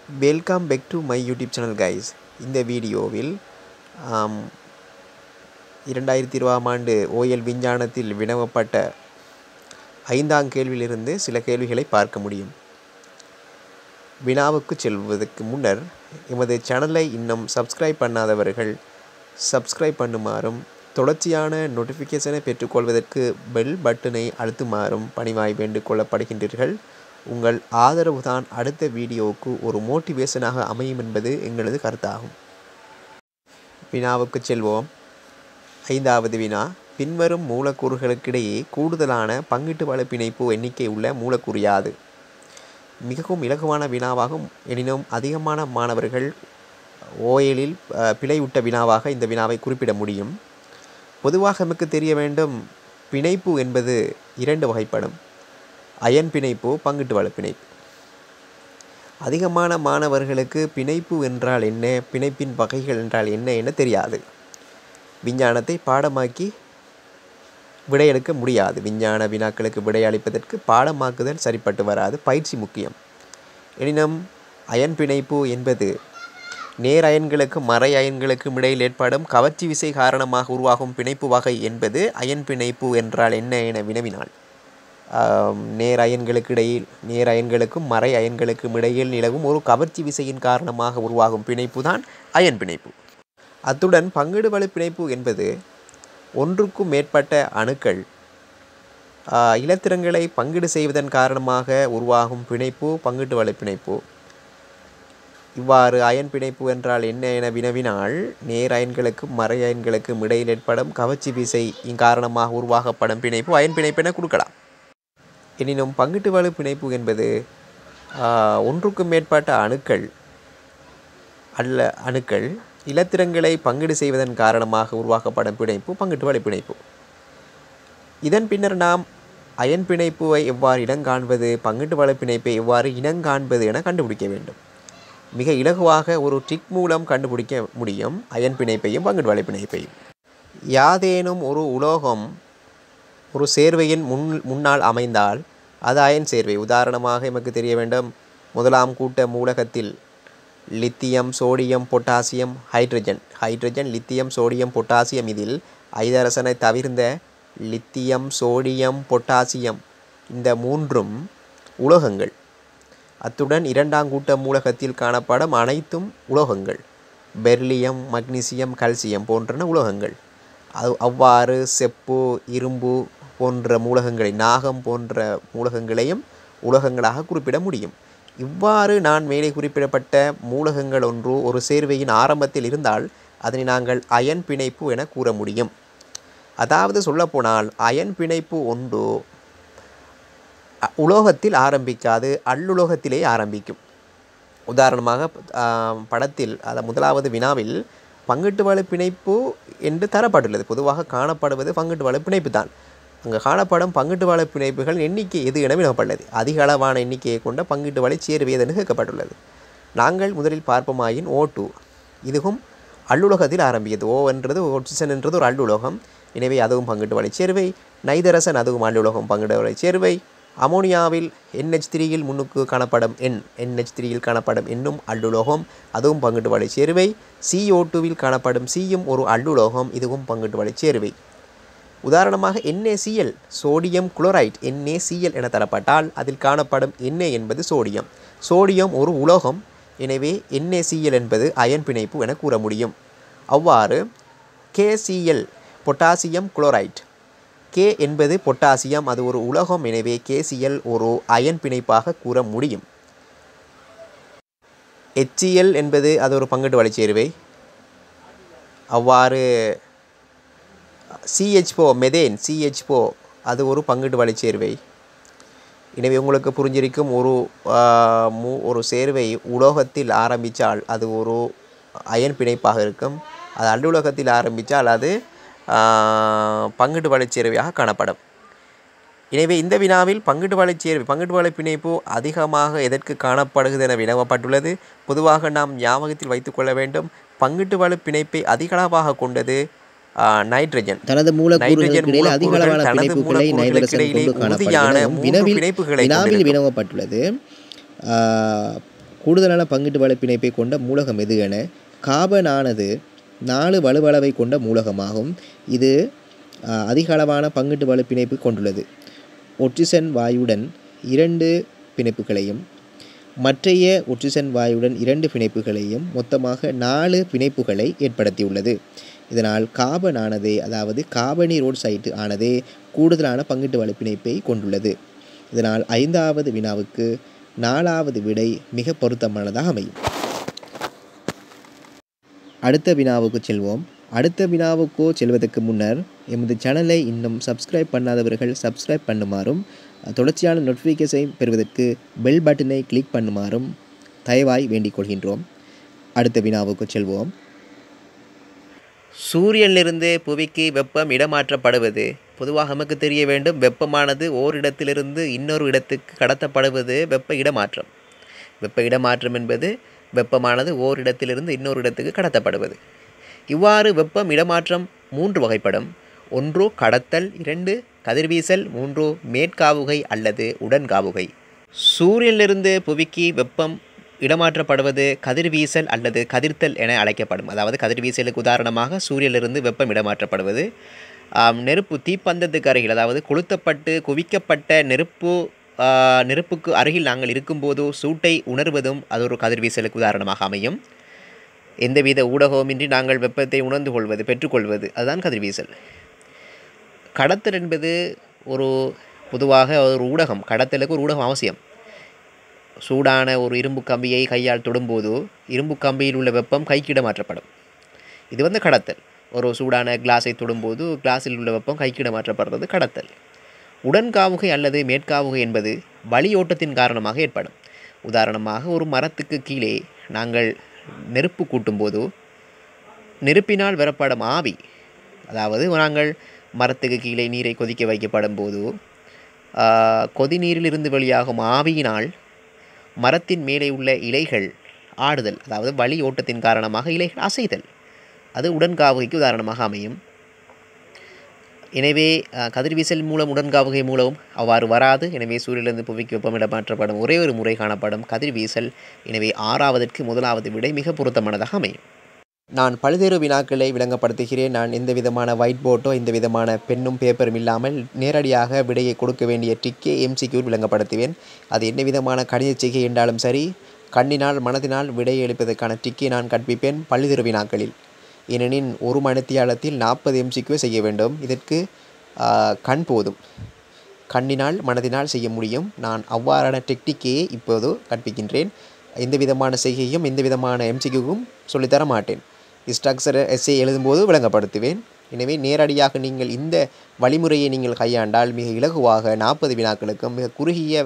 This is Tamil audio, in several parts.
Welcome back to my YouTube channel guys. இந்த வீடியோவில் 2020ஆம் ஆண்டு ஓஎல் விஞ்ஞானத்தில் வினவப்பட்ட 5ஆம் கேள்வியிலிருந்து சில கேள்விகளை பார்க்க முடியும். வினாவுக்கு செல்வதற்கு முன்னர் எமது சேனலை இன்னும் சப்ஸ்கிரைப் பண்ணாதவர்கள் சப்ஸ்கிரைப் பண்ணுமாறும் தொடர்ச்சியான நோட்டிஃபிகேஷனை பெற்றுக்கொள்வதற்கு பெல் பட்டனை அழுத்துமாறும் பணிவாய் வேண்டுகொள்ளப்படுகின்றீர்கள். உங்கள் ஆதரவு தான் அடுத்த வீடியோவுக்கு ஒரு மோட்டிவேஷனாக அமையும் என்பது எங்களது கருத்தாகும். வினாவுக்கு செல்வோம். 5வது வினா, பின்வரும் மூலக்கூறுகளுக்கிடையே கூடுதலான பங்கீட்டு வள பிணைப்பு எண்ணிக்கை உள்ள மூலக்கூறு யாது? மிகவும் இலகுவான வினாவாகும். எனினும் அதிகமான மாணவர்கள் ஓஎலில் பிழையுட்ட வினாவாக இந்த வினாவை குறிப்பிட முடியும். பொதுவாக நமக்கு தெரிய வேண்டும், பிணைப்பு என்பது 2 வகைப்படும். அயன் பிணைப்பு, பங்கீட்டு வள பிணைப்பு. அதிகமான மாணவர்களுக்கு பிணைப்பு என்றால் என்ன, பிணைப்பின் வகைகள் என்றால் என்ன என தெரியாது. விஞ்ஞானத்தை பாடமாக்கி விடையளிக்க முடியாது. விஞ்ஞான வினாக்களுக்கு விடையளிப்பதற்கு பாடமாக்குதல் சரிப்பட்டு வராது, பயிற்சி முக்கியம். எனினும் அயன் பிணைப்பு என்பது நேர் அயன்களுக்கும் மறை அயன்களுக்கும் இடையில் ஏற்படும் கவர்ச்சி விசை காரணமாக உருவாகும் பிணைப்பு வகை என்பது அயன் பிணைப்பு என்றால் என்ன என வினவினாள். நேர் அயன்களுக்கும் மறை அயன்களுக்கும் இடையில் நிலவும் ஒரு கவர்ச்சி விசையின் காரணமாக உருவாகும் பிணைப்பு தான் அயன் பிணைப்பு. அத்துடன் பங்கீடு வள பிணைப்பு என்பது ஒன்றுக்கும் மேற்பட்ட அணுக்கள் இலத்திரங்களை பங்கீடு செய்வதன் காரணமாக உருவாகும் பிணைப்பு பங்கீட்டு வள பிணைப்பு. இவ்வாறு அயன் பிணைப்பு என்றால் என்ன என வினவினால், நேர் அயன்களுக்கும் மறை அயன்களுக்கும் இடையில் ஏற்படும் கவர்ச்சி விசையின் காரணமாக உருவாக்கப்படும் பிணைப்பு அயன் பிணைப்பு என கொடுக்கலாம். எனினும் பங்கீட்டு வள பிணைப்பு என்பது ஒன்றுக்கும் மேற்பட்ட அணுக்கள் இலத்திரங்களை பங்கீடு செய்வதன் காரணமாக உருவாக்கப்படும் பிணைப்பு பங்கீட்டு வள பிணைப்பு. இதன் பின்னர் நாம் அயன் பிணைப்புவை எவ்வாறு இனங்காண்பது, பங்கீட்டு வள பிணைப்பை எவ்வாறு இனங்காண்பது என கண்டுபிடிக்க வேண்டும். மிக இலகுவாக ஒரு டிக் மூலம் கண்டுபிடிக்க முடியும் அயன் பிணைப்பையும் பங்கீட்டு வள பிணைப்பையும். யாதேனும் ஒரு உலோகம் ஒரு சேர்வையின் முன்னால் அமைந்தால் அது அயன் சேர்வை. உதாரணமாக எமக்கு தெரிய வேண்டும், முதலாம் கூட்ட மூலகத்தில் lithium, sodium, potassium, hydrogen, lithium, sodium, potassium. இதில் ஐதரசனை தவிர்ந்த லித்தியம், சோடியம், பொட்டாசியம் இந்த 3ம் உலோகங்கள். அத்துடன் 2ஆம் கூட்ட மூலகத்தில் காணப்படும் அனைத்தும் உலோகங்கள். பெர்லியம், மக்னீசியம், கல்சியம் போன்றன உலோகங்கள். அவ்வாறு செப்பு, இரும்பு போன்ற மூலகங்களை, நாகம் போன்ற மூலகங்களையும் உலோகங்களாக குறிப்பிட முடியும். இவ்வாறு நான் மேலே குறிப்பிடப்பட்ட மூலகங்கள் ஒன்று ஒரு சேர்வையின் ஆரம்பத்தில் இருந்தால் அதனை நாங்கள் அயன் பிணைப்பு என கூற முடியும். அதாவது சொல்லப்போனால் அயன் பிணைப்பு ஒன்று உலோகத்தில் ஆரம்பிக்காது, அல்லுலோகத்திலே ஆரம்பிக்கும். உதாரணமாக படத்தில் முதலாவது வினாவில் பங்கீட்டு வள பிணைப்பு என்று தரப்பட்டுள்ளது. பொதுவாக காணப்படுவது பங்கீட்டு வள பிணைப்பு தான். அங்கு காணப்படும் பங்கீட்டு வள பிணைப்புகள் எண்ணிக்கை எது என வினவப்பட்டுள்ளது. அதிக அளவான எண்ணிக்கையை கொண்ட பங்கீட்டு வள சேர்வை என கேட்கப்பட்டுள்ளது. நாங்கள் முதலில் பார்ப்போமாயின் O2, இதுவும் அல்லுலோகத்தில் ஆரம்பியது. O என்றது ஆக்சிஜன் என்றது ஒரு அல்லுலோகம், எனவே அதுவும் பங்கீட்டு வள சேர்வை. நைதரசன் அதுவும் அல்லுலோகம், பங்கீட்டு வள சேர்வை. அமோனியாவில் NH3யில் முன்னுக்கு காணப்படும் NH3யில் காணப்படும் என்னும் அல்லுலோகம், அதுவும் பங்கீட்டு வள சேர்வை. CO2வில் காணப்படும் சியும் ஒரு அல்லுலோகம், இதுவும் பங்கீட்டு வள சேர்வை. உதாரணமாக NaCl, சோடியம் குளோரைட் NaCl என தரப்பட்டால் அதில் காணப்படும் Na என்பது சோடியம். சோடியம் ஒரு உலோகம், எனவே NaCl என்பது அயன் பிணைப்பு என கூற முடியும். அவ்வாறு KCl, பொட்டாசியம் குளோரைட், K என்பது பொட்டாசியம், அது ஒரு உலோகம், எனவே KCl ஒரு அயன் பிணைப்பாக கூற முடியும். HCl என்பது அது ஒரு பங்கீட்டு வள சேர்வை. அவ்வாறு CH4, மெதேன் CH4 அது ஒரு பங்கீட்டு வள சேர்வை. எனவே உங்களுக்கு புரிஞ்சிருக்கும், ஒரு சேர்வை உலோகத்தில் ஆரம்பித்தால் அது ஒரு அயன் பிணைப்பாக இருக்கும். அது அல்லுலோகத்தில் ஆரம்பித்தால் அது பங்கீட்டு வள சேர்வையாக காணப்படும். எனவே இந்த வினாவில் பங்கீட்டு வள சேர்வை, பங்கீட்டு வள பிணைப்பு அதிகமாக எதற்கு காணப்படுகிறது என வினவப்பட்டுள்ளது. பொதுவாக நாம் ஞாபகத்தில் வைத்துக்கொள்ள வேண்டும், பங்கீட்டு வள பிணைப்பை அதிகளவாக கொண்டது நைட்ரஜன். தனது மூலக்கூறுகளுக்கிடையில் அதிக அளவான பிணைப்புகளை நைட்ரஜன் கொண்டு காணப்படுகிறது. வினாவில் வினவப்பட்டுள்ளது, கூடுதலான பங்கீட்டு வலைப்பிணைப்பை கொண்ட மூலகம் எது என காபனானது 4 வலுவளவை கொண்ட மூலகமாகும். இது அதிக அளவான பங்கீட்டு வலைப்பிணைப்பு கொண்டுள்ளது. ஒட்சிசன் வாயுடன் 2 பிணைப்புகளையும் மற்றைய ஒட்சிசன் வாயுடன் 2 பிணைப்புகளையும் மொத்தமாக 4 பிணைப்புகளை ஏற்படுத்தியுள்ளது. இதனால் காபனானது அதாவது காபனீரோட்சைட்டு ஆனது கூடுதலான பங்கீட்டு வலைப்பிணைப்பை கொண்டுள்ளது. இதனால் 5வது வினாவுக்கு 4வது விடை மிக பொருத்தமானதாக அமையும். அடுத்த வினாவுக்கு செல்வோம். அடுத்த வினாவுக்கு செல்வதற்கு முன்னர் எமது சேனலை இன்னும் சப்ஸ்கிரைப் பண்ணாதவர்கள் சப்ஸ்கிரைப் பண்ணுமாறும் தொடர்ச்சியான நோட்டிஃபிகேஷனை பெறுவதற்கு பெல் பட்டனை கிளிக் பண்ணுமாறும் தயவாய் வேண்டிக் கொள்கின்றோம். அடுத்த வினாவுக்கு செல்வோம். சூரியனிலிருந்து புவிக்கு வெப்பம் இடமாற்றப்படுவது. பொதுவாக நமக்கு தெரிய வேண்டும், வெப்பமானது ஓரிடத்திலிருந்து இன்னொரு இடத்துக்கு கடத்தப்படுவது வெப்ப இடமாற்றம். வெப்ப இடமாற்றம் என்பது வெப்பமானது ஓரிடத்திலிருந்து இன்னொரு இடத்துக்கு கடத்தப்படுவது. இவ்வாறு வெப்பம் இடமாற்றம் 3 வகைப்படும். 1 கடத்தல், 2 கதிர்வீசல், 3 மேற்காவுகை அல்லது உடன்காவுகை. சூரியனிலிருந்து புவிக்கு வெப்பம் இடமாற்றப்படுவது கதிர்வீசல் அல்லது கதிர்த்தல் என அழைக்கப்படும். அதாவது கதிர்வீசலுக்கு உதாரணமாக சூரியனிலிருந்து வெப்பம் இடமாற்றப்படுவது. நெருப்பு தீப்பந்தத்துக்கு அருகில், அதாவது கொளுத்தப்பட்டு குவிக்கப்பட்ட நெருப்புக்கு அருகில் நாங்கள் இருக்கும்போது சூட்டை உணர்வதும் அது ஒரு கதிர்வீசலுக்கு உதாரணமாக அமையும். எந்தவித ஊடகமின்றி நாங்கள் வெப்பத்தை உணர்ந்து கொள்வது, பெற்றுக்கொள்வது, அதுதான் கதிர்வீசல். கடத்தல் என்பது பொதுவாக ஒரு ஊடகம். கடத்தலுக்கு ஒரு ஊடகம் அவசியம். சூடான ஒரு இரும்பு கம்பியை கையால் தொடும்போது இரும்பு கம்பியில் உள்ள வெப்பம் கைக்கு இடமாற்றப்படும். இது கடத்தல். ஒரு சூடான கிளாஸை தொடும்போது கிளாஸில் உள்ள வெப்பம் கைக்கு இடமாற்றப்படுறது கடத்தல். உடன்காவுகை அல்லது மேற்காவுகை என்பது வளியோட்டத்தின் காரணமாக ஏற்படும். உதாரணமாக ஒரு மரத்துக்கு கீழே நாங்கள் நெருப்பு கூட்டும்போது நெருப்பினால் பெறப்படும் ஆவி, அதாவது நாங்கள் மரத்துக்கு கீழே நீரை கொதிக்க வைக்கப்படும் போது கொதிநீரில் இருந்து வெளியாகும் ஆவியினால் மரத்தின் மேலே உள்ள இலைகள் ஆடுதல், அதாவது வளி ஓட்டத்தின் காரணமாக இலைகள் அசைதல், அது உடன்காவுகைக்கு உதாரணமாக அமையும். எனவே கதிர்வீசல் மூலம் உடன்காவுகை மூலம் அவ்வாறு வராது. எனவே சூரியனிலிருந்து புவிக்கு வெப்பம் இடமாற்றப்படும் ஒரே ஒரு முறை காணப்படும் கதிர்வீசல். எனவே 6வதற்கு 1வது விடை மிக பொருத்தமானதாக அமையும். நான் பல்வேறு வினாக்களை விளங்கப்படுத்துகிறேன். நான் எந்த விதமான ஒயிட் போர்ட்டோ எந்த விதமான பெண்ணும் பேப்பரும் இல்லாமல் நேரடியாக விடையை கொடுக்க வேண்டிய டிக்கே MCQ விளங்கப்படுத்துவேன். அது என்ன விதமான கணித செய்கை என்றாலும் சரி, கண்ணினால் மனதினால் விடையை எழுப்பதற்கான டிக்கை நான் கற்பிப்பேன் பல்வேறு வினாக்களில். ஏனெனில் ஒரு மணித்தியாலத்தில் 40 MCQ செய்ய வேண்டும். இதற்கு கண் போதும். கண்ணினால் மனதினால் செய்ய முடியும். நான் அவ்வாறான டெக்னிக்கையே இப்போது கற்பிக்கின்றேன். எந்த விதமான செய்கையும் எந்த விதமான MCQவும் சொல்லித்தர மாட்டேன். ஸ்ட்ரக்சர் எஸ்ஏ எழுதும்போது விளங்கப்படுத்துவேன். எனவே நேரடியாக நீங்கள் இந்த வழிமுறையை நீங்கள் கையாண்டால் மிக இலகுவாக 40 வினாக்களுக்கும் மிக குறுகிய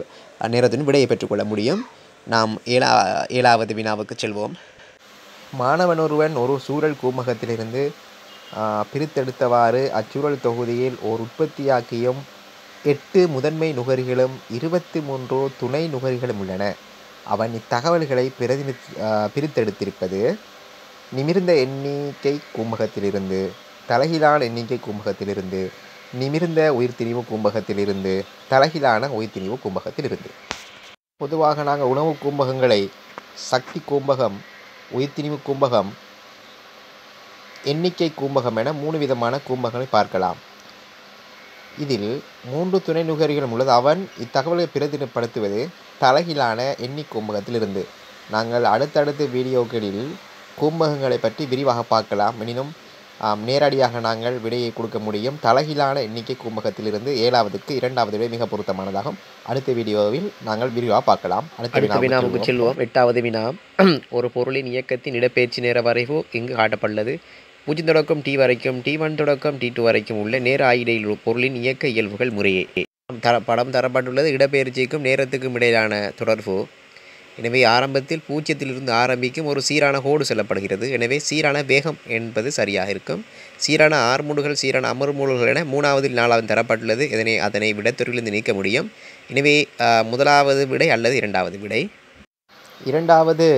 நேரத்துடன் விடையை பெற்றுக்கொள்ள முடியும். நாம் 7வது வினாவுக்கு செல்வோம். மாணவன் ஒருவன் ஒரு சூழல் கூமகத்திலிருந்து பிரித்தெடுத்தவாறு அச்சூழல் தொகுதியில் ஓர் உற்பத்தியாக்கியும் 8 முதன்மை நுகரிகளும் 23 துணை நுகரிகளும் உள்ளன. அவன் இத்தகவல்களை பிரித்தெடுத்திருப்பது நிமிர்ந்த எண்ணிக்கை கூம்பகத்திலிருந்து, தலைகீழான எண்ணிக்கை கூம்பகத்திலிருந்து, நிமிர்ந்த உயிர்த்திணிவு கூம்பகத்திலிருந்து, தலைகீழான உயிர்த்திணிவு கூம்பகத்திலிருந்து. பொதுவாக நாங்கள் உணவு கூம்பகங்களை சக்தி கூம்பகம், உயிர்த்திணிவு கூம்பகம், எண்ணிக்கை கூம்பகம் என 3 விதமான கூம்பகங்களை பார்க்கலாம். இதில் 3 துணை நுகரிகளும் உள்ளது. அவன் இத்தகவலை பிரதிநிதிப்படுத்துவது தலைகீழான எண்ணி கூம்பகத்திலிருந்து. நாங்கள் அடுத்தடுத்த வீடியோக்களில் கூம்பகங்களை பற்றி விரிவாக பார்க்கலாம். எனினும் நேரடியாக நாங்கள் விடையை கொடுக்க முடியும். தலைகீழான எண்ணிக்கை கூம்பகத்திலிருந்து 7வதுக்கு 2வது விடை மிக பொருத்தமானதாகும். அடுத்த வீடியோவில் நாங்கள் விரிவாக பார்க்கலாம். அடுத்த வினாவுக்கு செல்வோம். 8வது வினா. ஒரு பொருளின் இயக்கத்தின் இடப்பெயர்ச்சி நேர வரைவு இங்கு காட்டப்பட்டுள்ளது. 0 தொடக்கம் T வரைக்கும், T1 தொடக்கம் T2 வரைக்கும் உள்ள நேர ஆயிடையில் பொருளின் இயக்க இயல்புகள் முறையே. படம் தரப்பட்டுள்ளது இடப்பெயர்ச்சிக்கும் நேரத்துக்கும் இடையிலான தொடர்பு. எனவே ஆரம்பத்தில் 0லிருந்து ஆரம்பிக்கும் ஒரு சீரான கோடு செல்லப்படுகிறது. எனவே சீரான வேகம் என்பது சரியாக இருக்கும். சீரான ஆர்முடுகள், சீரான அமர்முடுகள் என 3வது 4வது தரப்பட்டுள்ளது. அதனை விடத்தொரிலிருந்து நீக்க முடியும். எனவே 1வது விடை அல்லது 2வது விடை. 2வது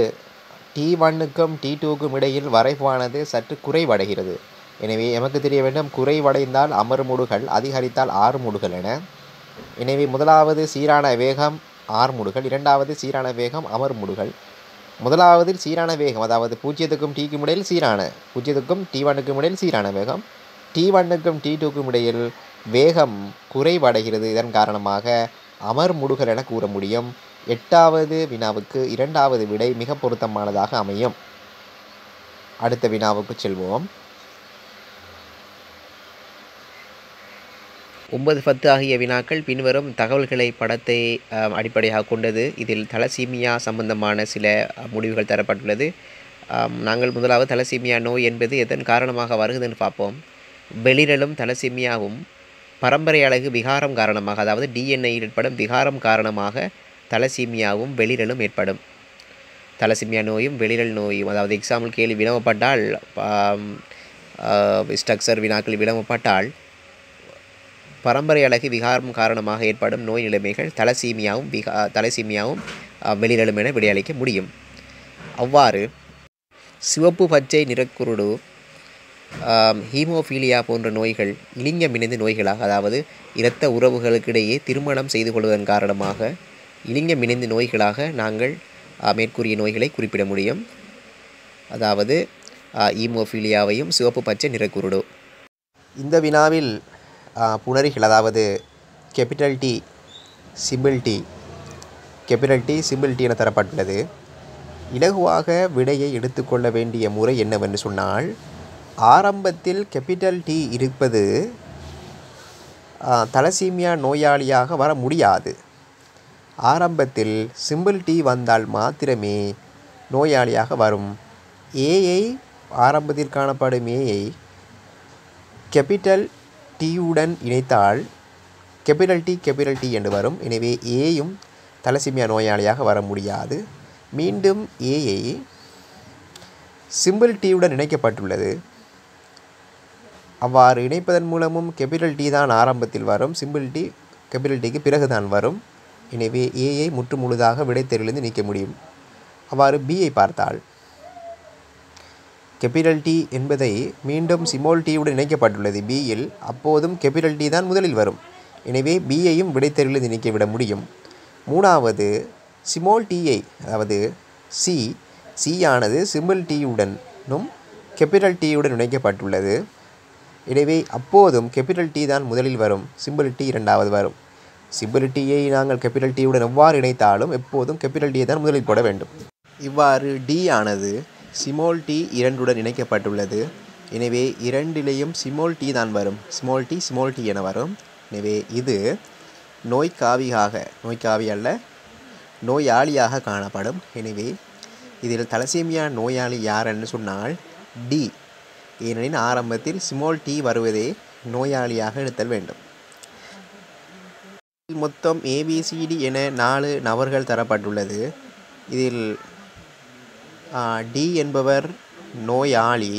T1க்கும் T2க்கும் இடையில் வரைவானது சற்று குறைவடைகிறது. எனவே எமக்கு தெரிய வேண்டும், குறைவடைந்தால் அமர்முடுகள், அதிகரித்தால் ஆர்முடுகள் என. எனவே 1வது சீரான வேகம் ஆர்முடுகள், 2வது சீரான வேகம் அமர்முடுகள். முதலாவதில் சீரான வேகம், அதாவது 0க்கும் Tக்கும் இடையில் சீரான, 0க்கும் T1க்கும் இடையில் சீரான வேகம், T1க்கும் T2க்கும் இடையில் வேகம் குறைவடைகிறது. இதன் காரணமாக அமர்முடுகல் என கூற முடியும். 8வது வினாவுக்கு 2வது விடை மிக பொருத்தமானதாக அமையும். அடுத்த வினாவுக்கு செல்வோம். 9, 10 ஆகிய வினாக்கள் பின்வரும் தகவல்களை படத்தை அடிப்படையாக கொண்டது. இதில் தலசீமியா சம்பந்தமான சில முடிவுகள் தரப்பட்டுள்ளது. நாங்கள் முதலாவது தலசீமியா நோய் என்பது எதன் காரணமாக வருகுதுன்னு பார்ப்போம். வெளிரலும் தலசீமியாவும் பரம்பரை அழகு விகாரம் காரணமாக, அதாவது டிஎன்ஏயில் ஏற்படும் விகாரம் காரணமாக தலசீமியாவும் வெளிரலும் ஏற்படும். தலசீமியா நோயும் வெளிரல் நோயும், அதாவது எக்ஸாம்பிள் கேள்வி வினவப்பட்டால், ஸ்ட்ரக்சர் வினாக்கள் வினவப்பட்டால் பரம்பரை அழகு விகாரம் காரணமாக ஏற்படும் நோய் நிலைமைகள் தலசீமியாவும் வெளிரலும் என விடையளிக்க முடியும். அவ்வாறு சிவப்பு பச்சை நிறக்குருடு, ஹீமோஃபீலியா போன்ற நோய்கள் இலிங்கம் இணைந்த நோய்களாக, அதாவது இரத்த உறவுகளுக்கிடையே திருமணம் செய்து கொள்வதன் காரணமாக இலிங்கம் இணைந்த நோய்களாக நாங்கள் மேற்கூறிய நோய்களை குறிப்பிட முடியும். அதாவது ஹீமோஃபீலியாவையும் சிவப்பு பச்சை நிறக்குருடு. இந்த வினாவில் புணரிகள், அதாவது கேபிட்டல் டி சிம்பிள் டி என தரப்பட்டுள்ளது. இலகுவாக விடையை எடுத்துக்கொள்ள வேண்டிய முறை என்னவென்று சொன்னால், ஆரம்பத்தில் கேபிட்டல் டி இருப்பது தலசீமியா நோயாளியாக வர முடியாது. ஆரம்பத்தில் சிம்பிள் டி வந்தால் மாத்திரமே நோயாளியாக வரும். ஏஐ ஆரம்பத்தில் காணப்படும் ஏஐ கேபிட்டல் டியுடன் இணைத்தால் கேபிட்டல் டி என்று வரும். எனவே ஏயும் தலசீமியா நோயாளியாக வர முடியாது. மீண்டும் ஏஐ சிம்பிள் டியுடன் இணைக்கப்பட்டுள்ளது. அவ்வாறு இணைப்பதன் மூலமும் கேபிட்டல் டி தான் ஆரம்பத்தில் வரும், சிம்பிள் டி கேபிட்டல் டிக்கு பிறகுதான் வரும். எனவே ஏஐ முற்று முழுதாக விடைத்தேர்விலிருந்து நீக்க முடியும். அவ்வாறு பியை பார்த்தால், கேபிட்டல் டி என்பதை மீண்டும் ஸ்மால் டியுடன் இணைக்கப்பட்டுள்ளது பியில், அப்போதும் கேபிட்டல் டி தான் முதலில் வரும். எனவே பியையும் விடைத்தேர்விலிருந்து நீக்கிவிட முடியும். மூணாவது ஸ்மால் டிஐ, அதாவது சி ஆனது சிம்பிள் டியுடனும் கேபிட்டல் டியுடன் இணைக்கப்பட்டுள்ளது. எனவே அப்போதும் கேபிட்டல் டி தான் முதலில் வரும், சிம்பிள் டி இரண்டாவது வரும். சிம்பிள் டியை நாங்கள் கேபிட்டல் டியுடன் எவ்வாறு இணைத்தாலும் எப்போதும் கேபிட்டல் டியை தான் முதலில் போட வேண்டும். இவ்வாறு டி ஆனது ஸ்மால் டி 2உடன் இணைக்கப்பட்டுள்ளது. எனவே இரண்டிலேயும் ஸ்மால் டி தான் வரும், ஸ்மால் டி என வரும். எனவே இது நோய்க்காவி அல்ல நோயாளியாக காணப்படும். எனவே இதில் தலசீமியா நோயாளி யார் என்று சொன்னால் டி, ஏனெனில் ஆரம்பத்தில் ஸ்மால் டி வருவதே நோயாளியாக எடுத்தல் வேண்டும். மொத்தம் ஏபிசிடி என 4 நபர்கள் தரப்பட்டுள்ளது. இதில் டி என்பவர் நோயாளி,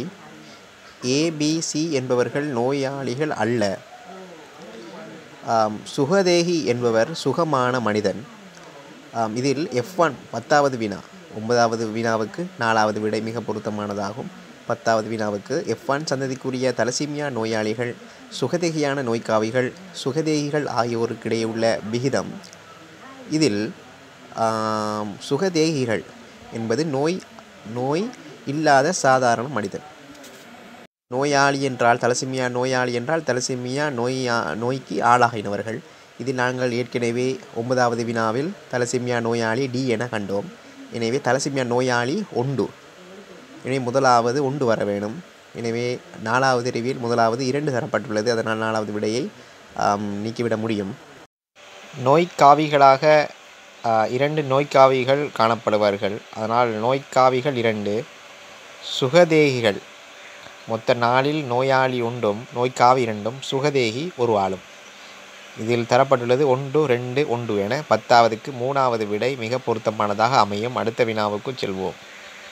ஏபிசி என்பவர்கள் நோயாளிகள் அல்ல. சுகதேகி என்பவர் சுகமான மனிதன். இதில் F1 10வது வினா, 9வது வினாவுக்கு 4வது விடை மிக பொருத்தமானதாகும். 10வது வினாவுக்கு F1 சந்ததிக்குரிய தலசீமியா நோயாளிகள், சுகதேகியான நோய்க்காவிகள், சுகதேகிகள் ஆகியோருக்கிடையே உள்ள விகிதம். இதில் சுகதேகிகள் என்பது நோய் இல்லாத சாதாரண மனிதன். நோயாளி என்றால் தலசீமியா நோயாளி என்றால் தலசீமியா நோய்க்கு ஆளாகினவர்கள். இதில் நாங்கள் ஏற்கனவே 9வது வினாவில் தலசீமியா நோயாளி டி என கண்டோம். எனவே தலசீமியா நோயாளி ஒன்று, எனவே முதலாவது ஒன்று வர வேணும். எனவே 4வது அறிவியல் முதலாவது 2 தரப்பட்டுள்ளது. அதனால் 4வது விடையை நீக்கிவிட முடியும். நோய்க்காவிகளாக 2 நோய்க்காவிகள் காணப்படுவார்கள். அதனால் நோய்க்காவிகள் 2, சுகதேகிகள் மொத்த 4ல் நோயாளி ஒன்றும் நோய்க்காவி 2ம் சுகதேகி ஒரு ஆளும். இதில் தரப்பட்டுள்ளது 1, 2, 1 என 10வதுக்கு 3வது விடை மிக பொருத்தமானதாக அமையும். அடுத்த வினாவுக்கு செல்வோம்.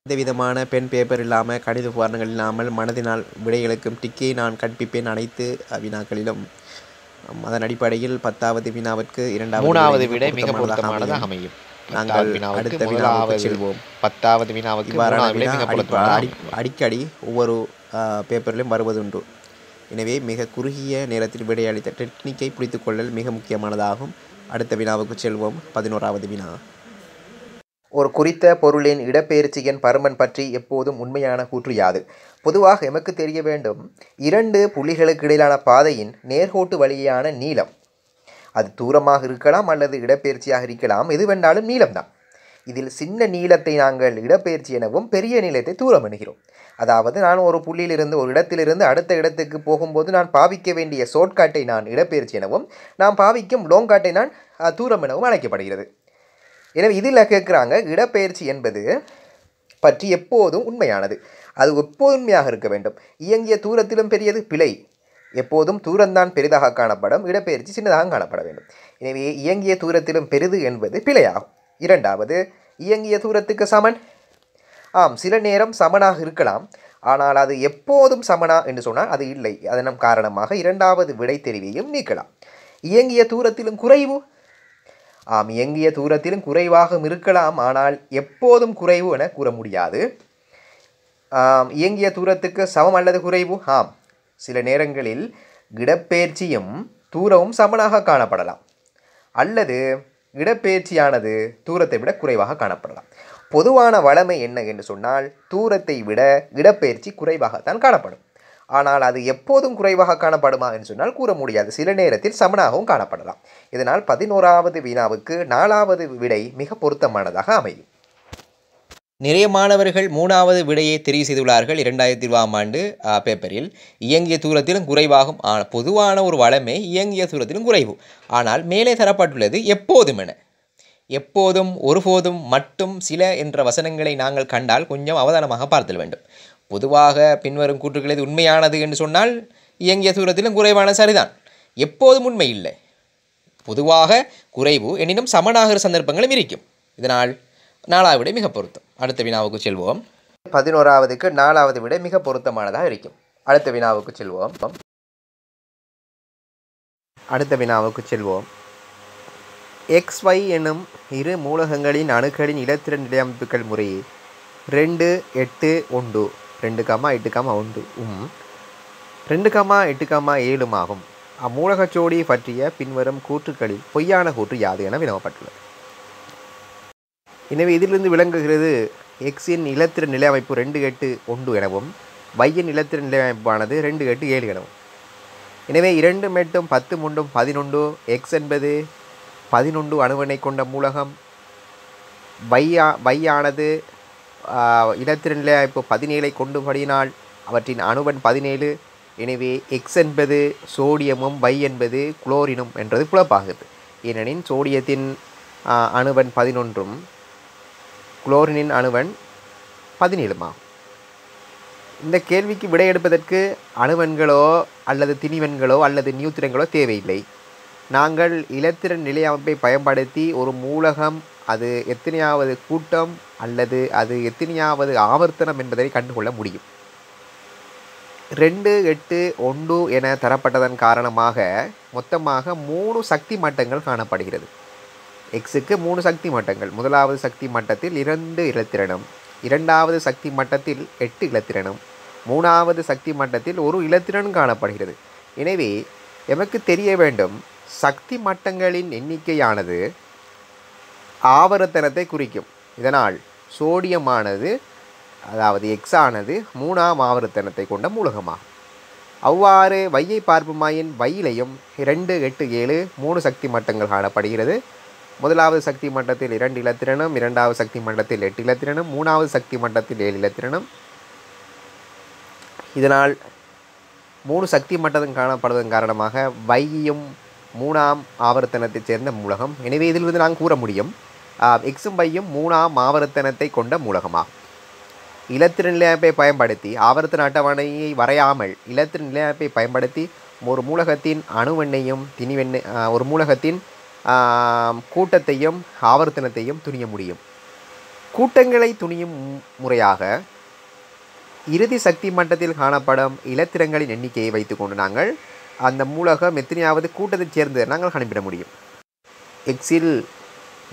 எந்த விதமான பென் பேப்பர் இல்லாமல், கணித உபகரணங்கள் இல்லாமல் மனதினால் விடைகளுக்கும் டிக்கை நான் கற்பிப்பேன் அனைத்து வினாக்களிலும். அதன் அடிப்படையில் 10வது வினாவிற்கு 3வது விடை மிக பொருத்தமானதாக அமையும். நாங்கள் அடுத்த வினாவுக்கு செல்வோம். 10வது வினாவுக்கு அடிக்கடி ஒவ்வொரு பேப்பரிலும் வருவதுண்டு. எனவே மிக குறுகிய நேரத்தில் விடையளித்த டெக்னிக்கை புரிந்துகொள்ளல் மிக முக்கியமானதாகும். அடுத்த வினாவுக்கு செல்வோம். 11வது வினா. ஒரு குறித்த பொருளின் இடப்பெயர்ச்சியின் பருமன் பற்றி எப்போதும் உண்மையான கூற்று யாது? பொதுவாக எமக்கு தெரிய வேண்டும், இரண்டு புள்ளிகளுக்கு இடையிலான பாதையின் நேர்கோட்டு வழியான நீளம், அது தூரமாக இருக்கலாம் அல்லது இடப்பெயர்ச்சியாக இருக்கலாம், எதுவென்றாலும் நீளம்தான். இதில் சின்ன நீளத்தை நாங்கள் இடப்பெயர்ச்சி எனவும் பெரிய நீளத்தை தூரம் என்கிறோம். அதாவது நான் ஒரு புள்ளியிலிருந்து ஒரு இடத்திலிருந்து அடுத்த இடத்துக்கு போகும்போது நான் பாவிக்க வேண்டிய ஷார்ட்கட்டை நான் இடப்பெயர்ச்சி எனவும், நான் பாவிக்கும் லோங்காட்டை நான் தூரம் எனவும் அழைக்கப்படுகிறது. எனவே இதில் கேட்குறாங்க, இடப்பெயர்ச்சி என்பது பற்றி எப்போதும் உண்மையானது, அது எப்போதும் உண்மையாக இருக்க வேண்டும். இயங்கிய தூரத்திலும் பெரியது பிழை. எப்போதும் தூரம்தான் பெரிதாக காணப்படும், இடப்பெயர்ச்சி சின்னதாக காணப்பட வேண்டும். எனவே இயங்கிய தூரத்திலும் பெரிது என்பது பிழையாகும். இரண்டாவது, இயங்கிய தூரத்துக்கு சமன். சில நேரம் சமனாக இருக்கலாம், ஆனால் அது எப்போதும் சமனா என்று சொன்னால் அது இல்லை. அதன் காரணமாக இரண்டாவது விடை தெரிவையும் நீக்கலாம். இயங்கிய தூரத்திலும் குறைவு. இயங்கிய தூரத்திலும் குறைவாகவும் இருக்கலாம், ஆனால் எப்போதும் குறைவு என கூற முடியாது. இயங்கிய தூரத்துக்கு சமம் அல்லது குறைவு. சில நேரங்களில் இடப்பெயர்ச்சியும் தூரமும் சமனாக காணப்படலாம், அல்லது இடப்பெயர்ச்சியானது தூரத்தை விட குறைவாக காணப்படலாம். பொதுவான வழமை என்ன என்று சொன்னால், தூரத்தை விட இடப்பெயர்ச்சி குறைவாகத்தான் காணப்படும். ஆனால் அது எப்போதும் குறைவாக காணப்படுமா என்று சொன்னால் கூற முடியாது. சில நேரத்தில் சமனாகவும் காணப்படலாம். இதனால் 11வது வினாவுக்கு 4வது விடை மிக பொருத்தமானதாக அமையும். நிறைய மாணவர்கள் 3வது விடையை தெரிவு செய்துள்ளார்கள். 2020ஆம் ஆண்டு பேப்பரில் இயங்கிய தூரத்திலும் குறைவாகும். பொதுவான ஒரு வளமே இயங்கிய தூரத்திலும் குறைவு. ஆனால் மேலே தரப்பட்டுள்ளது எப்போதும் என. எப்போதும், ஒருபோதும், மட்டும், சில என்ற வசனங்களை நாங்கள் கண்டால் கொஞ்சம் அவதானமாக பார்த்தல் வேண்டும். பொதுவாக பின்வரும் கூற்றுக்கள் இது உண்மையானது என்று சொன்னால் இயங்கிய தூரத்திலும் குறைவான சரிதான். எப்போதும் உண்மை இல்லை. பொதுவாக குறைவு எனினும் சமனாகிற சந்தர்ப்பங்களும் இருக்கும். இதனால் 4வது விடை மிக பொருத்தம். அடுத்த வினாவுக்கு செல்வோம். 11வதுக்கு 4வது விடை மிக பொருத்தமானதாக இருக்கும். அடுத்த வினாவுக்கு செல்வோம். XY எனும் இரு மூலகங்களின் அணுக்களின் இலத்திரன் நிலையமைப்புகள் முறையே 2, 8, 1, 2,8,1 2,8,7 ஆகும். அம்மூலக ஜோடி பற்றிய பின்வரும் கூற்றுக்களில் பொய்யான கூற்று யாது என வினவப்பட்டுள்ளது. எனவே இதிலிருந்து விளங்குகிறது, எக்ஸின் இலத்திரன் நிலையமைப்பு 2, 8, 1 எனவும் வையின் இலத்திரன் நிலையமைப்பானது 2, 8, 7 எனவும். எனவே 2, 8, 10, 3, 11. எக்ஸ் என்பது 11 அணுவனை கொண்ட மூலகம். வையானது இலத்திரன் நிலையமைப்பு 17 கொண்டுபடியினால் அவற்றின் அணுவன் 17. எனவே எக்ஸ் என்பது சோடியமும் வை என்பது குளோரினும் என்றது புலப்பாகிறது. ஏனெனில் சோடியத்தின் அணுவன் 11ம் குளோரினின் அணுவன் 17 ஆகும். இந்த கேள்விக்கு விடையெடுப்பதற்கு அணுவன்களோ அல்லது திணிவன்களோ அல்லது நியூத்திரன்களோ தேவையில்லை. நாங்கள் இலத்திரன் நிலையமைப்பை பயன்படுத்தி ஒரு மூலகம் அது எத்தனையாவது கூட்டம் அல்லது அது எத்தனையாவது ஆவர்த்தனம் என்பதை கண்டுகொள்ள முடியும். 2, 8, 1 என தரப்பட்டதன் காரணமாக மொத்தமாக 3 சக்தி மட்டங்கள் காணப்படுகிறது. எக்ஸுக்கு 3 சக்தி மட்டங்கள். முதலாவது சக்தி மட்டத்தில் 2 இலத்திரனும், இரண்டாவது சக்தி மட்டத்தில் 8 இலத்திரனும், மூணாவது சக்தி மட்டத்தில் 1 இலத்திரனும் காணப்படுகிறது. எனவே எமக்கு தெரிய வேண்டும், சக்தி மட்டங்களின் எண்ணிக்கையானது ஆவர்த்தனத்தை குறிக்கும். இதனால் சோடியமானது, அதாவது எக்ஸ் ஆனது 3ஆம் ஆவர்த்தனத்தை கொண்ட மூலகமாகும். அவ்வாறு வையை பார்ப்புமாயின் வையிலையும் 2, 8, 7 3 சக்தி மட்டங்கள் காணப்படுகிறது. முதலாவது சக்தி மட்டத்தில் 2 இலத்திரனும், இரண்டாவது சக்தி மட்டத்தில் 8 இலத்திரனும், மூணாவது சக்தி மட்டத்தில் 7 இலத்திரனும். இதனால் 3 சக்தி மட்டத்தில் காணப்படுவதன் காரணமாக வையும் 3ஆம் ஆவர்த்தனத்தைச் சேர்ந்த மூலகம். எனவே இதிலிருந்து நான் கூற முடியும், எக்ஸும் வையும் 3ஆம் ஆவர்த்தனத்தை கொண்ட மூலகமாகும். இலத்திரன் நிலையமைப்பை பயன்படுத்தி ஆவர்த்தன அட்டவணையை வரையாமல் இலத்திரன் நிலையமைப்பை பயன்படுத்தி ஒரு மூலகத்தின் அணுவெண்ணையும் ஒரு மூலகத்தின் கூட்டத்தையும் ஆவர்த்தனத்தையும் துணிய முடியும். கூட்டங்களை துணியும் முறையாக இறுதி சக்தி மட்டத்தில் காணப்படும் இலத்திரங்களின் எண்ணிக்கையை வைத்துக்கொண்டு நாங்கள் அந்த மூலகம் எத்தனையாவது கூட்டத்தைச் சேர்ந்து நாங்கள் கணிப்பிட முடியும். எக்ஸில்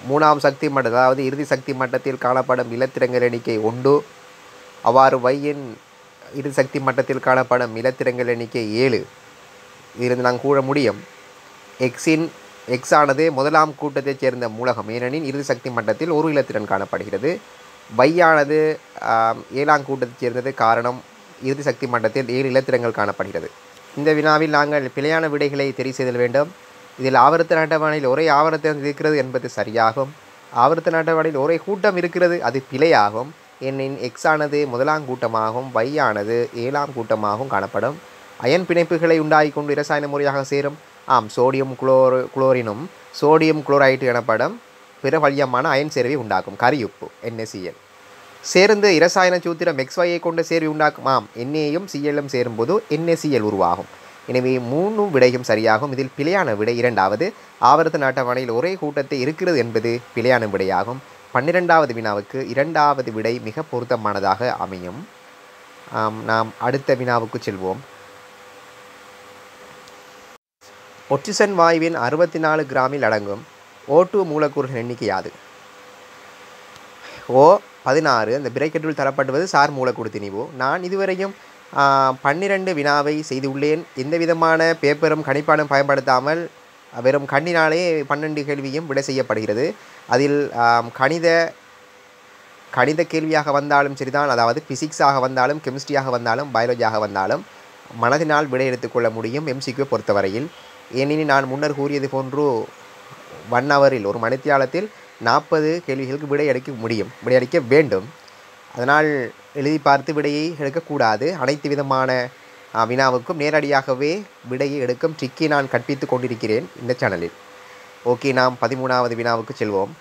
3ஆம் சக்தி மட்டம், அதாவது இறுதி சக்தி மட்டத்தில் காணப்படும் இலத்திரங்கள் எண்ணிக்கை 1. அவ்வாறு வையின் இறுதி சக்தி மட்டத்தில் காணப்படும் இலத்திரங்கள் எண்ணிக்கை 7. இதிலிருந்து நாங்கள் கூற முடியும், எக்ஸின் எக்ஸ் ஆனது முதலாம் கூட்டத்தைச் சேர்ந்த மூலகம், ஏனெனில் இறுதி சக்தி மட்டத்தில் ஒரு இலத்திரன் காணப்படுகிறது. y ஆனது 7ஆம் கூட்டத்தைச் சேர்ந்தது, காரணம் இறுதி சக்தி மட்டத்தில் 7 இலத்திரங்கள் காணப்படுகிறது. இந்த வினாவில் நாங்கள் பிழையான விடைகளை தெரிவு செய்தல் வேண்டும். இதில் ஆவர்த்தன அட்டவணையில் ஒரே ஆவர்த்தனம் இருக்கிறது என்பது சரியாகும். ஆவர்த்தன அட்டவணையில் ஒரே கூட்டம் இருக்கிறது, அது பிழையாகும். ஏனெனில் எக்ஸ் ஆனது முதலாம் கூட்டமாகவும் y ஆனது 7ஆம் கூட்டமாகவும் காணப்படும். அயன் பிணைப்புகளை உண்டாகி கொண்டு இரசாயன முறையாக சேரும். சோடியம் குளோரினும் சோடியம் குளோரைடு எனப்படும் பிற வலியமான அயன் சேர்வை உண்டாக்கும். கரியுப்பு NaCl சேர்ந்து இரசாயன சூத்திரம் XYயை கொண்ட சேர்வை உண்டாக்கும். Na-யும் Cl-ம் சேரும்போது NaCl உருவாகும். எனவே 3 விடையும் சரியாகும். இதில் பிழையான விடை இரண்டாவது, ஆவர்த்தன அட்டவணையில் ஒரே கூட்டத்தை இருக்கிறது என்பது பிழையான விடையாகும். 12வது வினாவுக்கு இரண்டாவது விடை மிக பொருத்தமானதாக அமையும். நாம் அடுத்த வினாவுக்கு செல்வோம். ஒட்சிசன் வாயுவின் 64 கிராமில் அடங்கும் O2 மூலக்கூறுகள் எண்ணிக்கை யாது? O16 அந்த பிரைக்கெட்டில் தரப்படுவது சார் மூலக்கூறு திணிவு. நான் இதுவரையும் 12 வினாவை செய்துள்ளேன். எந்த விதமான பேப்பரும் கணிப்பாடும் பயன்படுத்தாமல் வெறும் கண்ணினாலே 12 கேள்வியும் விடை செய்யப்படுகிறது. அதில் கணித கேள்வியாக வந்தாலும் சரிதான், அதாவது பிசிக்ஸாக வந்தாலும் கெமிஸ்ட்ரியாக வந்தாலும் பயாலஜியாக வந்தாலும் மனதினால் விடை எடுத்துக்கொள்ள முடியும் MCQ பொறுத்தவரையில். ஏனெனில் நான் முன்னர் கூறியது போன்று 1 ஹவரில் ஒரு மணித்தியாலத்தில் 40 கேள்விகளுக்கு விடையளிக்க வேண்டும். அதனால் எழுதி பார்த்து விடையை எடுக்கக்கூடாது. அனைத்து விதமான வினாவுக்கும் நேரடியாகவே விடையை எடுக்கும் ட்ரிக்கை நான் கற்பித்து கொண்டிருக்கிறேன் இந்த சேனலில். ஓகே, நாம் 13வது வினாவுக்கு செல்வோம்.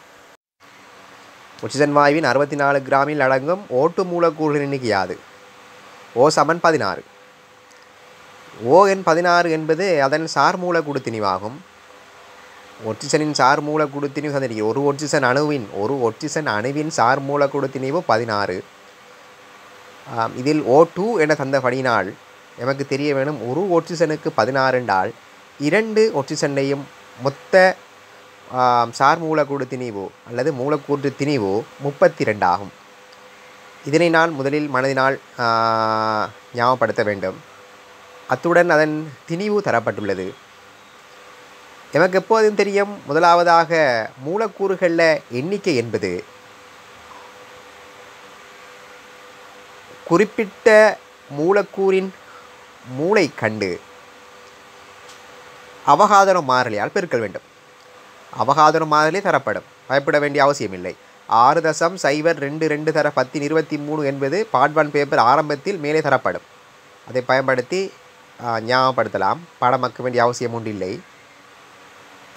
ஒட்சிசன் வாயுவின் 64 கிராமில் அடங்கும் O2 மூலக்கூறுகளின் எண்ணிக்கை யாது? O=16. ON16 என்பது அதன் சார் மூலக்கூறு திணிவாகும். ஒட்சிசனின் சார் மூலக்கூறு திணிவு தந்திருக்கிறது. ஒரு ஒட்சிசன் அணுவின் சார் மூலக்கூறு திணிவு 16. இதில் O2 என தந்தபடியினால் நமக்கு தெரிய வேணும், ஒரு ஒட்சிசனுக்கு 16 என்றால் 2 ஒட்சிசனையும் மொத்த சார் மூலக்கூறு திணிவு அல்லது மூலக்கூறு திணிவு 32 ஆகும். இதனை நான் முதலில் மனதினால் ஞாபகப்படுத்த வேண்டும். அத்துடன் அதன் திணிவு தரப்பட்டுள்ளது. எமக்கு எப்போதும் தெரியும், முதலாவதாக மூலக்கூறுகளில் எண்ணிக்கை என்பது குறிப்பிட்ட மூலக்கூறின் மூளை கண்டு அவகாதர மாறிலியால் பெருக்கல் வேண்டும். அவகாதர மாறிலி தரப்படும், பயப்பட வேண்டிய அவசியமில்லை. 6.022 தர 1023 என்பது பார்ட் 1 பேப்பர் ஆரம்பத்தில் மேலே தரப்படும். அதை பயன்படுத்தி ஞாபகப்படுத்தலாம், பாடமாக்க வேண்டிய அவசியம் ஒன்றில்லை.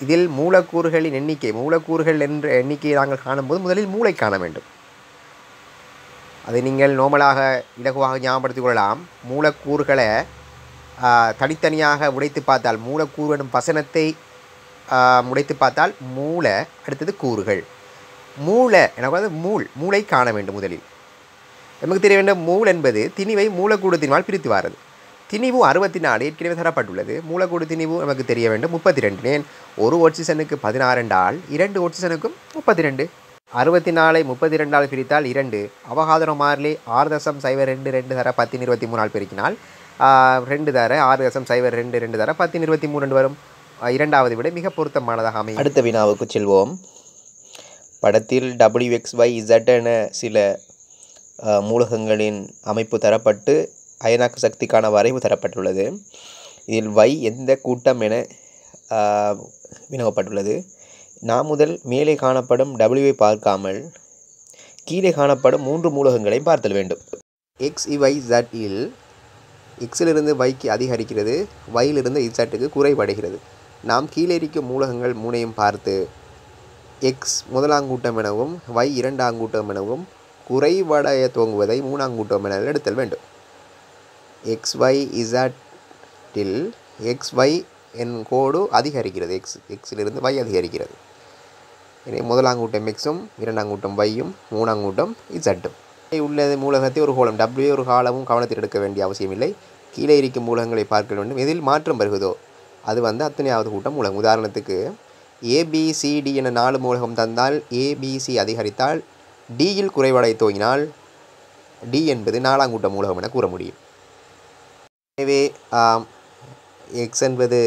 இதில் மூலக்கூறுகளின் எண்ணிக்கை, மூலக்கூறுகள் என்ற எண்ணிக்கையை நாங்கள் காணும்போது முதலில் மூளை காண வேண்டும். அதை நீங்கள் நோமலாக இலகுவாக ஞாபகப்படுத்திக் கொள்ளலாம். மூலக்கூறுகளை தனித்தனியாக உடைத்து பார்த்தால், மூலக்கூறு எனும் வசனத்தை உடைத்து பார்த்தால் மூளை, அடுத்தது கூறுகள். மூளை எனது மூளை காண வேண்டும். முதலில் நமக்கு தெரிய வேண்டும், மூள் என்பது திணிவை மூலக்கூறு திணிவால் பிரித்து வாரது. திணிவு 64 ஏற்கனவே தரப்பட்டுள்ளது. மூலக்கூறு திணிவு நமக்கு தெரிய வேண்டும் 32. ஏன், ஒரு ஒட்சிசனுக்கு 16 என்றால் 2 ஒட்சிசனுக்கும் 32. 64ஐ 32ஆல் பிரித்தால் 2. அவகாதர மாறிலி 6.022 தர 1023 பெருக்கினால் 2 தர 6.022 தர 1023 வரும். இரண்டாவது விட மிக பொருத்தமானதாக அமையும். அடுத்த வினாவுக்கு செல்வோம். படத்தில் WXYZ என சில மூலகங்களின் அமைப்பு தரப்பட்டு அயனாக்க சக்திக்கான வரைவு தரப்பட்டுள்ளது. இதில் Y எந்த கூட்டம் என வினவப்பட்டுள்ளது. நாம் முதல் மேலே காணப்படும் Wவை பார்க்காமல் கீழே காணப்படும் 3 மூலகங்களையும் பார்த்தல் வேண்டும். XYZ இல் Xலிருந்து Yக்கு அதிகரிக்கிறது, Yலிருந்து Zக்கு குறைவடைகிறது. நாம் கீழே இருக்கும் மூலகங்கள் 3ஐயும் பார்த்து X முதலாங்கூட்டம் எனவும் Y இரண்டாங்கூட்டம் எனவும் குறைவடைய துவங்குவதை மூணாங்கூட்டம் என எடுத்தல் வேண்டும். XYZ இல் XY என் கோடு அதிகரிக்கிறது, Xலிருந்து Y அதிகரிக்கிறது. எனவே முதலாங்கூட்டம் Xும் இரண்டாங்கூட்டம் Yயும் மூணாங்கூட்டம் Zம் உள்ள மூலகத்தை ஒரு கோலம் W ஒரு காலமும் கவனத்தில் எடுக்க வேண்டிய அவசியமில்லை. கீழே இருக்கும் மூலகங்களை பார்க்க வேண்டும். எதில் மாற்றம் வருகிறதோ அது அத்தனையாவது கூட்டம் மூலகம். உதாரணத்துக்கு ABCD என 4 மூலகம் தந்தால் ABC அதிகரித்தால் Dயில் குறைவடை துவங்கினால் D என்பது 4ஆங்கூட்ட மூலகம் என கூற முடியும். எனவே X என்பது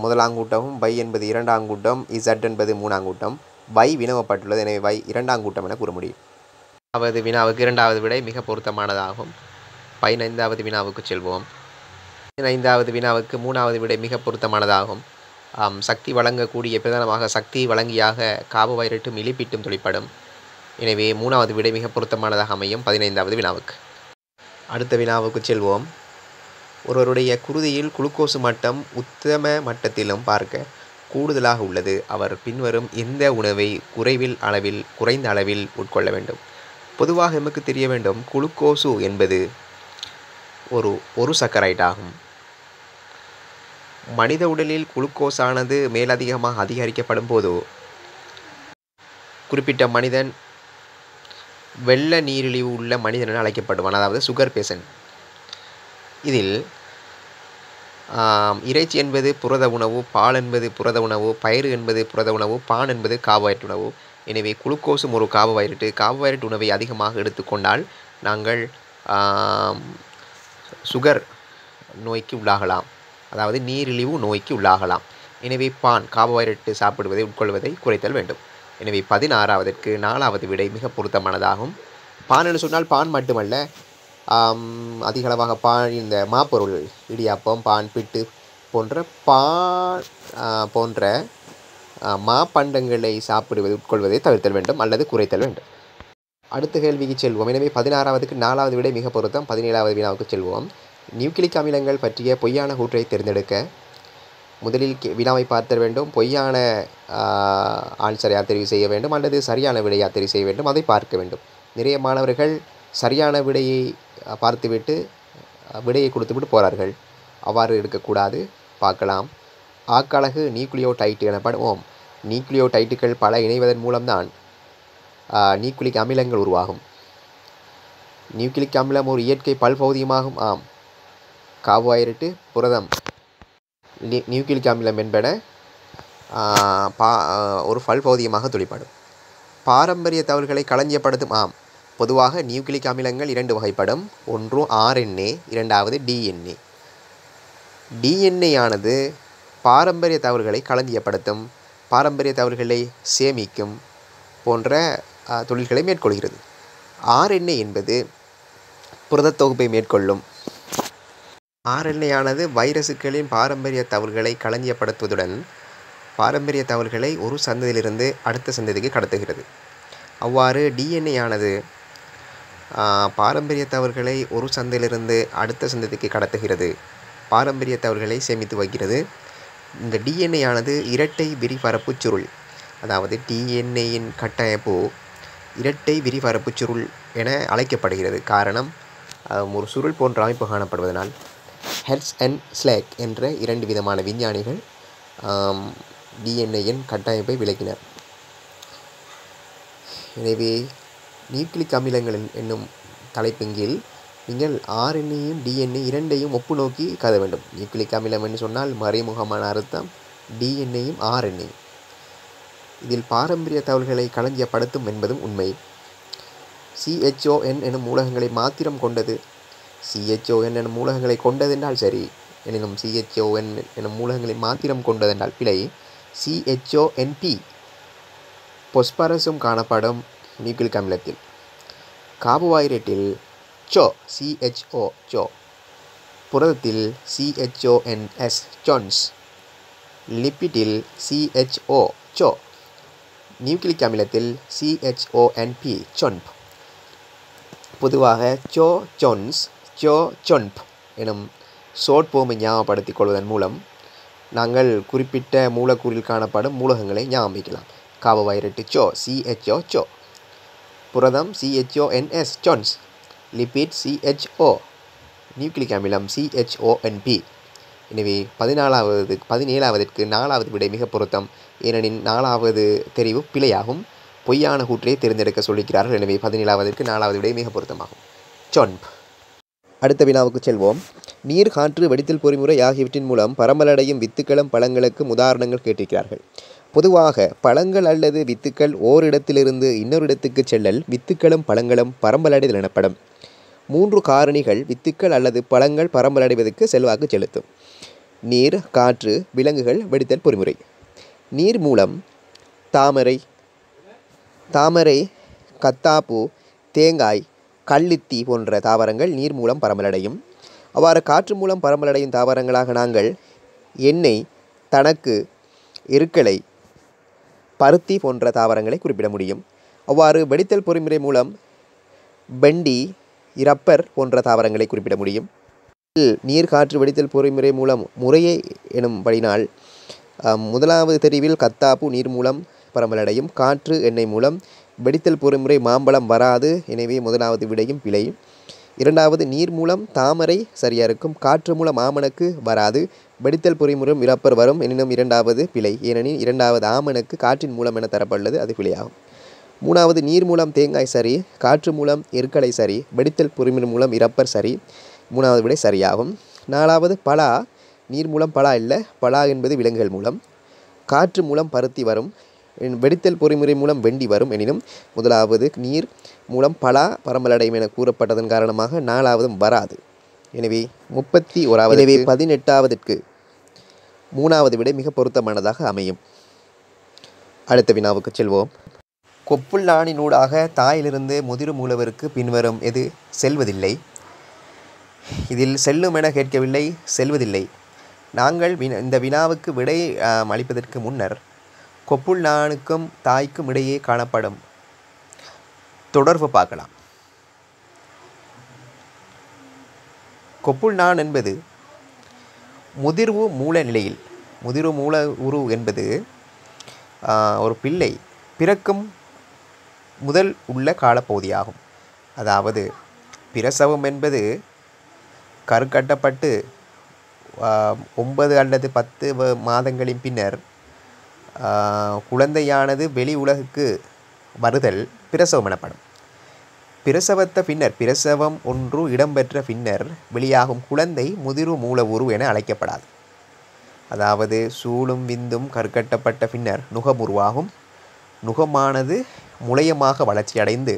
முதலாங்கூட்டமும் பை என்பது இரண்டாங்கூட்டம், இசட் என்பது மூணாங்கூட்டம், வை வினவப்பட்டுள்ளது. எனவே வை இரண்டாங்கூட்டம் என கூற முடியும். வினாவுக்கு இரண்டாவது விடை மிக பொருத்தமானதாகும். 15வது வினாவுக்கு செல்வோம். 15வது வினாவுக்கு மூணாவது விடை மிக பொருத்தமானதாகும். சக்தி வழங்கக்கூடிய பிரதானமாக சக்தி வழங்கியாக கார்போஹைட்ரேட்டும் இலிப்பிட்டும் தொழிற்படும். எனவே மூணாவது விடை மிக பொருத்தமானதாக அமையும் 15வது வினாவுக்கு. அடுத்த வினாவுக்கு செல்வோம். ஒருவருடைய குருதியில் குளுக்கோசு மட்டம் உத்தம மட்டத்திலும் பார்க்க கூடுதலாக உள்ளது. அவர் பின்வரும் எந்த உணவை குறைந்த அளவில் உட்கொள்ள வேண்டும்? பொதுவாக நமக்கு தெரிய வேண்டும், குளுக்கோசு என்பது ஒரு சக்கரைட் ஆகும். மனித உடலில் குளுக்கோஸானது மேலதிகமாக அதிகரிக்கப்படும் போது குறிப்பிட்ட மனிதன் வெள்ள நீரிழிவு உள்ள மனிதன் என அழைக்கப்படுவான், அதாவது சுகர் பேஷண்ட். இதில் இறைச்சி என்பது புரத உணவு, பால் என்பது புரத உணவு, பயிறு என்பது புரத உணவு, பான் என்பது கார்போஹைட்ரேட் உணவு. எனவே குளுக்கோஸும் ஒரு கார்போஹைட்ரேட் உணவை அதிகமாக எடுத்துக்கொண்டால் நாங்கள் சுகர் நோய்க்கு உள்ளாகலாம், அதாவது நீரிழிவு நோய்க்கு உள்ளாகலாம். எனவே பான் கார்போஹைட்ரேட் உட்கொள்வதை குறைத்தல் வேண்டும். எனவே 16வதற்கு 4வது விடை மிக பொருத்தமானதாகும். பான் என்று சொன்னால் பான் மட்டுமல்ல, அதிகளவாக பான் இந்த மாப்பொருள் இடியாப்பம், பான், பிட்டு போன்ற மாப்பண்டங்களை உட்கொள்வதை தவிர்த்தல் வேண்டும் அல்லது குறைத்தல் வேண்டும். அடுத்த கேள்விக்கு செல்வோம். எனவே 16வதுக்கு 4வது விடை மிக பொருத்தம். 17வது வினாவுக்கு செல்வோம். நியூக்ளிக் அமிலங்கள் பற்றிய பொய்யான கூற்றை தேர்ந்தெடுக்க முதலில் வினாவை பார்த்தல் வேண்டும். பொய்யான ஆன்சரை தெரிவு செய்ய வேண்டும் அல்லது சரியான விடையை தெரிவு செய்ய வேண்டும், அதை பார்க்க வேண்டும். நிறைய மாணவர்கள் சரியான விடையை பார்த்துவிட்டு விடையை கொடுத்துவிட்டு போகிறார்கள். அவ்வாறு இருக்கக்கூடாது. பார்க்கலாம். ஆக்கழகு நியூக்ளியோடைட்டு எனப்படும். நியூக்ளியோடைட்டுகள் பல இணைவதன் மூலம்தான் நியூக்ளிக் அமிலங்கள் உருவாகும். நியூக்ளிக் அமிலம் ஒரு இயற்கை பல்பௌதியமாகும். ஆம். கார்போஹைட்ரேட்டு, புரதம், நியூக்ளிக் அமிலம் என்பன ஒரு பல்பௌதியமாக தொழிற்படும். பாரம்பரிய தகவல்களை களஞ்சியப்படுத்தும். ஆம். பொதுவாக நியூக்ளிக் அமிலங்கள் 2 வகைப்படும். ஒன்று RNA, இரண்டாவது DNA. DNA ஆனது பாரம்பரிய தகவல்களை களஞ்சியப்படுத்தும், பாரம்பரிய தகவல்களை சேமிக்கும் போன்ற தொழில்களை மேற்கொள்கிறது. RNA என்பது புரதத் தொகுப்பை மேற்கொள்ளும். RNA ஆனது வைரசுகளின் பாரம்பரிய தகவல்களை களஞ்சியப்படுத்துவதுடன் பாரம்பரிய தகவல்களை ஒரு சந்ததியிலிருந்து அடுத்த சந்ததிக்கு கடத்துகிறது. அவ்வாறு DNA ஆனது பாரம்பரிய தகவல்களை ஒரு சந்ததியிலிருந்து அடுத்த சந்ததிக்கு கடத்துகிறது, பாரம்பரிய தகவல்களை சேமித்து வைக்கிறது. இந்த DNA ஆனது இரட்டை விரிபரப்பு சுருள், அதாவது DNAயின் கட்டமைப்பு இரட்டை விரிபரப்பு சுருள் என அழைக்கப்படுகிறது. காரணம், ஒரு சுருள் போன்ற அமைப்பு காணப்படுவதனால். ஹெர்ட்ஸ் அண்ட் ஸ்லேக் என்ற 2 விதமான விஞ்ஞானிகள் DNAயின் கட்டமைப்பை விளக்கினர். எனவே நியூக்ளிக் அமிலங்கள் என்னும் தலைப்பின் கீழ் நீங்கள் RNAயும் DNA இரண்டையும் ஒப்பு நோக்கி கருத வேண்டும். நியூக்ளிக் அமிலம் என்று சொன்னால் மறைமுகமான அர்த்தம் DNAயும் RNA. இதில் பாரம்பரிய தகவல்களை களஞ்சியப்படுத்தும் என்பதும் உண்மை. CHON எனும் மூலகங்களை மாத்திரம் கொண்டது. CHON எனும் மூலகங்களை கொண்டதென்றால் சரி, எனினும் CHON எனும் மூலகங்களை மாத்திரம் கொண்டதென்றால் பிழை. CHONP பொஸ்பரஸும் காணப்படும் நியூக்ளிக் அமிலத்தில். கார்போஹைட்ரேட்டில் CHO, புரதத்தில் CHONS, chons, லிப்பிடில் CHO, நியூக்ளிக் அமிலத்தில் CHONP, chonp. பொதுவாக chons, chonp எனும் சோட்போமை ஞாபகப்படுத்திக் கொள்வதன் மூலம் நாங்கள் குறிப்பிட்ட மூலக்கூறில் காணப்படும் மூலகங்களை ஞாபகம் வைக்கலாம். கார்போஹைட்ரேட்டு CHO, புரதம் CHONS, chons, lipid CHO, nucleic அமிலம் CHONP. எனவே 17வதற்கு 4வது விடை மிக பொருத்தம். ஏனெனில் 4வது தெரிவு பிழையாகும். பொய்யான கூற்றை தேர்ந்தெடுக்க சொல்லிக்கிறார்கள். எனவே 17வதற்கு 4வது விடை மிக பொருத்தமாகும். chonp. அடுத்த வினாவுக்கு செல்வோம். நீர், காற்று, வெடித்தல் பொறிமுறை ஆகியவற்றின் மூலம் பரம்பலடையும் வித்துக்களும் பழங்களுக்கும் உதாரணங்கள் கேட்டிருக்கிறார்கள். பொதுவாக பழங்கள் அல்லது வித்துக்கள் ஓரிடத்திலிருந்து இன்னொரு இடத்துக்கு செல்லல் வித்துக்களும் பழங்களும் பரம்பலடைதல் எனப்படும். 3 காரணிகள் வித்துக்கள் அல்லது பழங்கள் பரம்பலடைவதற்கு செல்வாக்கு செலுத்தும். நீர், காற்று, விலங்குகள், வெடித்தல் பொறிமுறை. நீர் மூலம் தாமரை, கத்தாப்பூ, தேங்காய், கள்ளித்தி போன்ற தாவரங்கள் நீர் மூலம் பரமலடையும். அவ்வாறு காற்று மூலம் பரமலடையும் தாவரங்களாக நாங்கள் எண்ணெய், தனக்கு, எருக்களை, பருத்தி போன்ற தாவரங்களை குறிப்பிட முடியும். அவ்வாறு வெடித்தல் பொறிமுறை மூலம் பெண்டி, இரப்பர் போன்ற தாவரங்களை குறிப்பிட முடியும். நீர், காற்று, வெடித்தல் பொறிமுறை மூலம் முறையே எனும்படினால் முதலாவது தெரிவில் கத்தாப்பு நீர் மூலம் பரமலடையும். காற்று, எண்ணெய் மூலம். வெடித்தல் பொறிமுறை மாம்பழம் வராது. எனவே முதலாவது விடையும் பிழை. இரண்டாவது நீர் மூலம் தாமரை சரியாக இருக்கும். காற்று மூலம் ஆமணக்கு வராது. வெடித்தல் பொறிமுறை இரப்பர் வரும் எனினும் இரண்டாவது பிழை. ஏனெனில் இரண்டாவது ஆமணக்கு காற்றின் மூலம் என தரப்பட்டுள்ளது, அது பிழையாகும். மூணாவது நீர் மூலம் தேங்காய் சரி. காற்று மூலம் எருக்களை சரி. வெடித்தல் பொறிமுறை மூலம் இரப்பர் சரி. மூணாவது விடை சரியாகும். நாலாவது பலா. நீர் மூலம் பலா இல்லை, பலா என்பது விலங்குகள் மூலம். காற்று மூலம் பருத்தி வரும். வெடித்தல் பொறிமுறை மூலம் வெண்டி வரும் எனினும் முதலாவது நீர் மூலம் பலா பரமலடையும் என கூறப்பட்டதன் காரணமாக நாலாவதும் வராது. எனவே 31வது. எனவே 18வதற்கு மூணாவது விடை மிக பொருத்தமானதாக அமையும். அடுத்த வினாவுக்கு செல்வோம். கொப்புள் நாணினூடாக தாயிலிருந்து முதிரு மூலவருக்கு பின்வரும் எது செல்வதில்லை? இதில் செல்லும் என கேட்கவில்லை, செல்வதில்லை. நாங்கள் இந்த வினாவுக்கு விடை அளிப்பதற்கு முன்னர் கொப்புள் நாணுக்கும் தாய்க்கும் இடையே காணப்படும் தொடர்பு பார்க்கலாம். கொப்புள் நான் என்பது முதிர்வு மூல நிலையில், முதிர்வு மூல உரு என்பது ஒரு பிள்ளை பிறக்கும் முதல் உள்ள காலப்பகுதியாகும். அதாவது பிரசவம் என்பது கருக்கட்டப்பட்டு 9 அல்லது 10 மாதங்களின் பின்னர் குழந்தையானது வெளி உலகுக்கு வருதல் பிரசவம் எனப்படும். பிரசவத்த பின்னர், பிரசவம் ஒன்று இடம்பெற்ற பின்னர் வெளியாகும் குழந்தை முதிர்வு மூல உரு என அழைக்கப்படாது. அதாவது சூளும் விந்தும் கருக்கட்டப்பட்ட பின்னர் நுகம் உருவாகும். நுகமானது முளையமாக வளர்ச்சியடைந்து,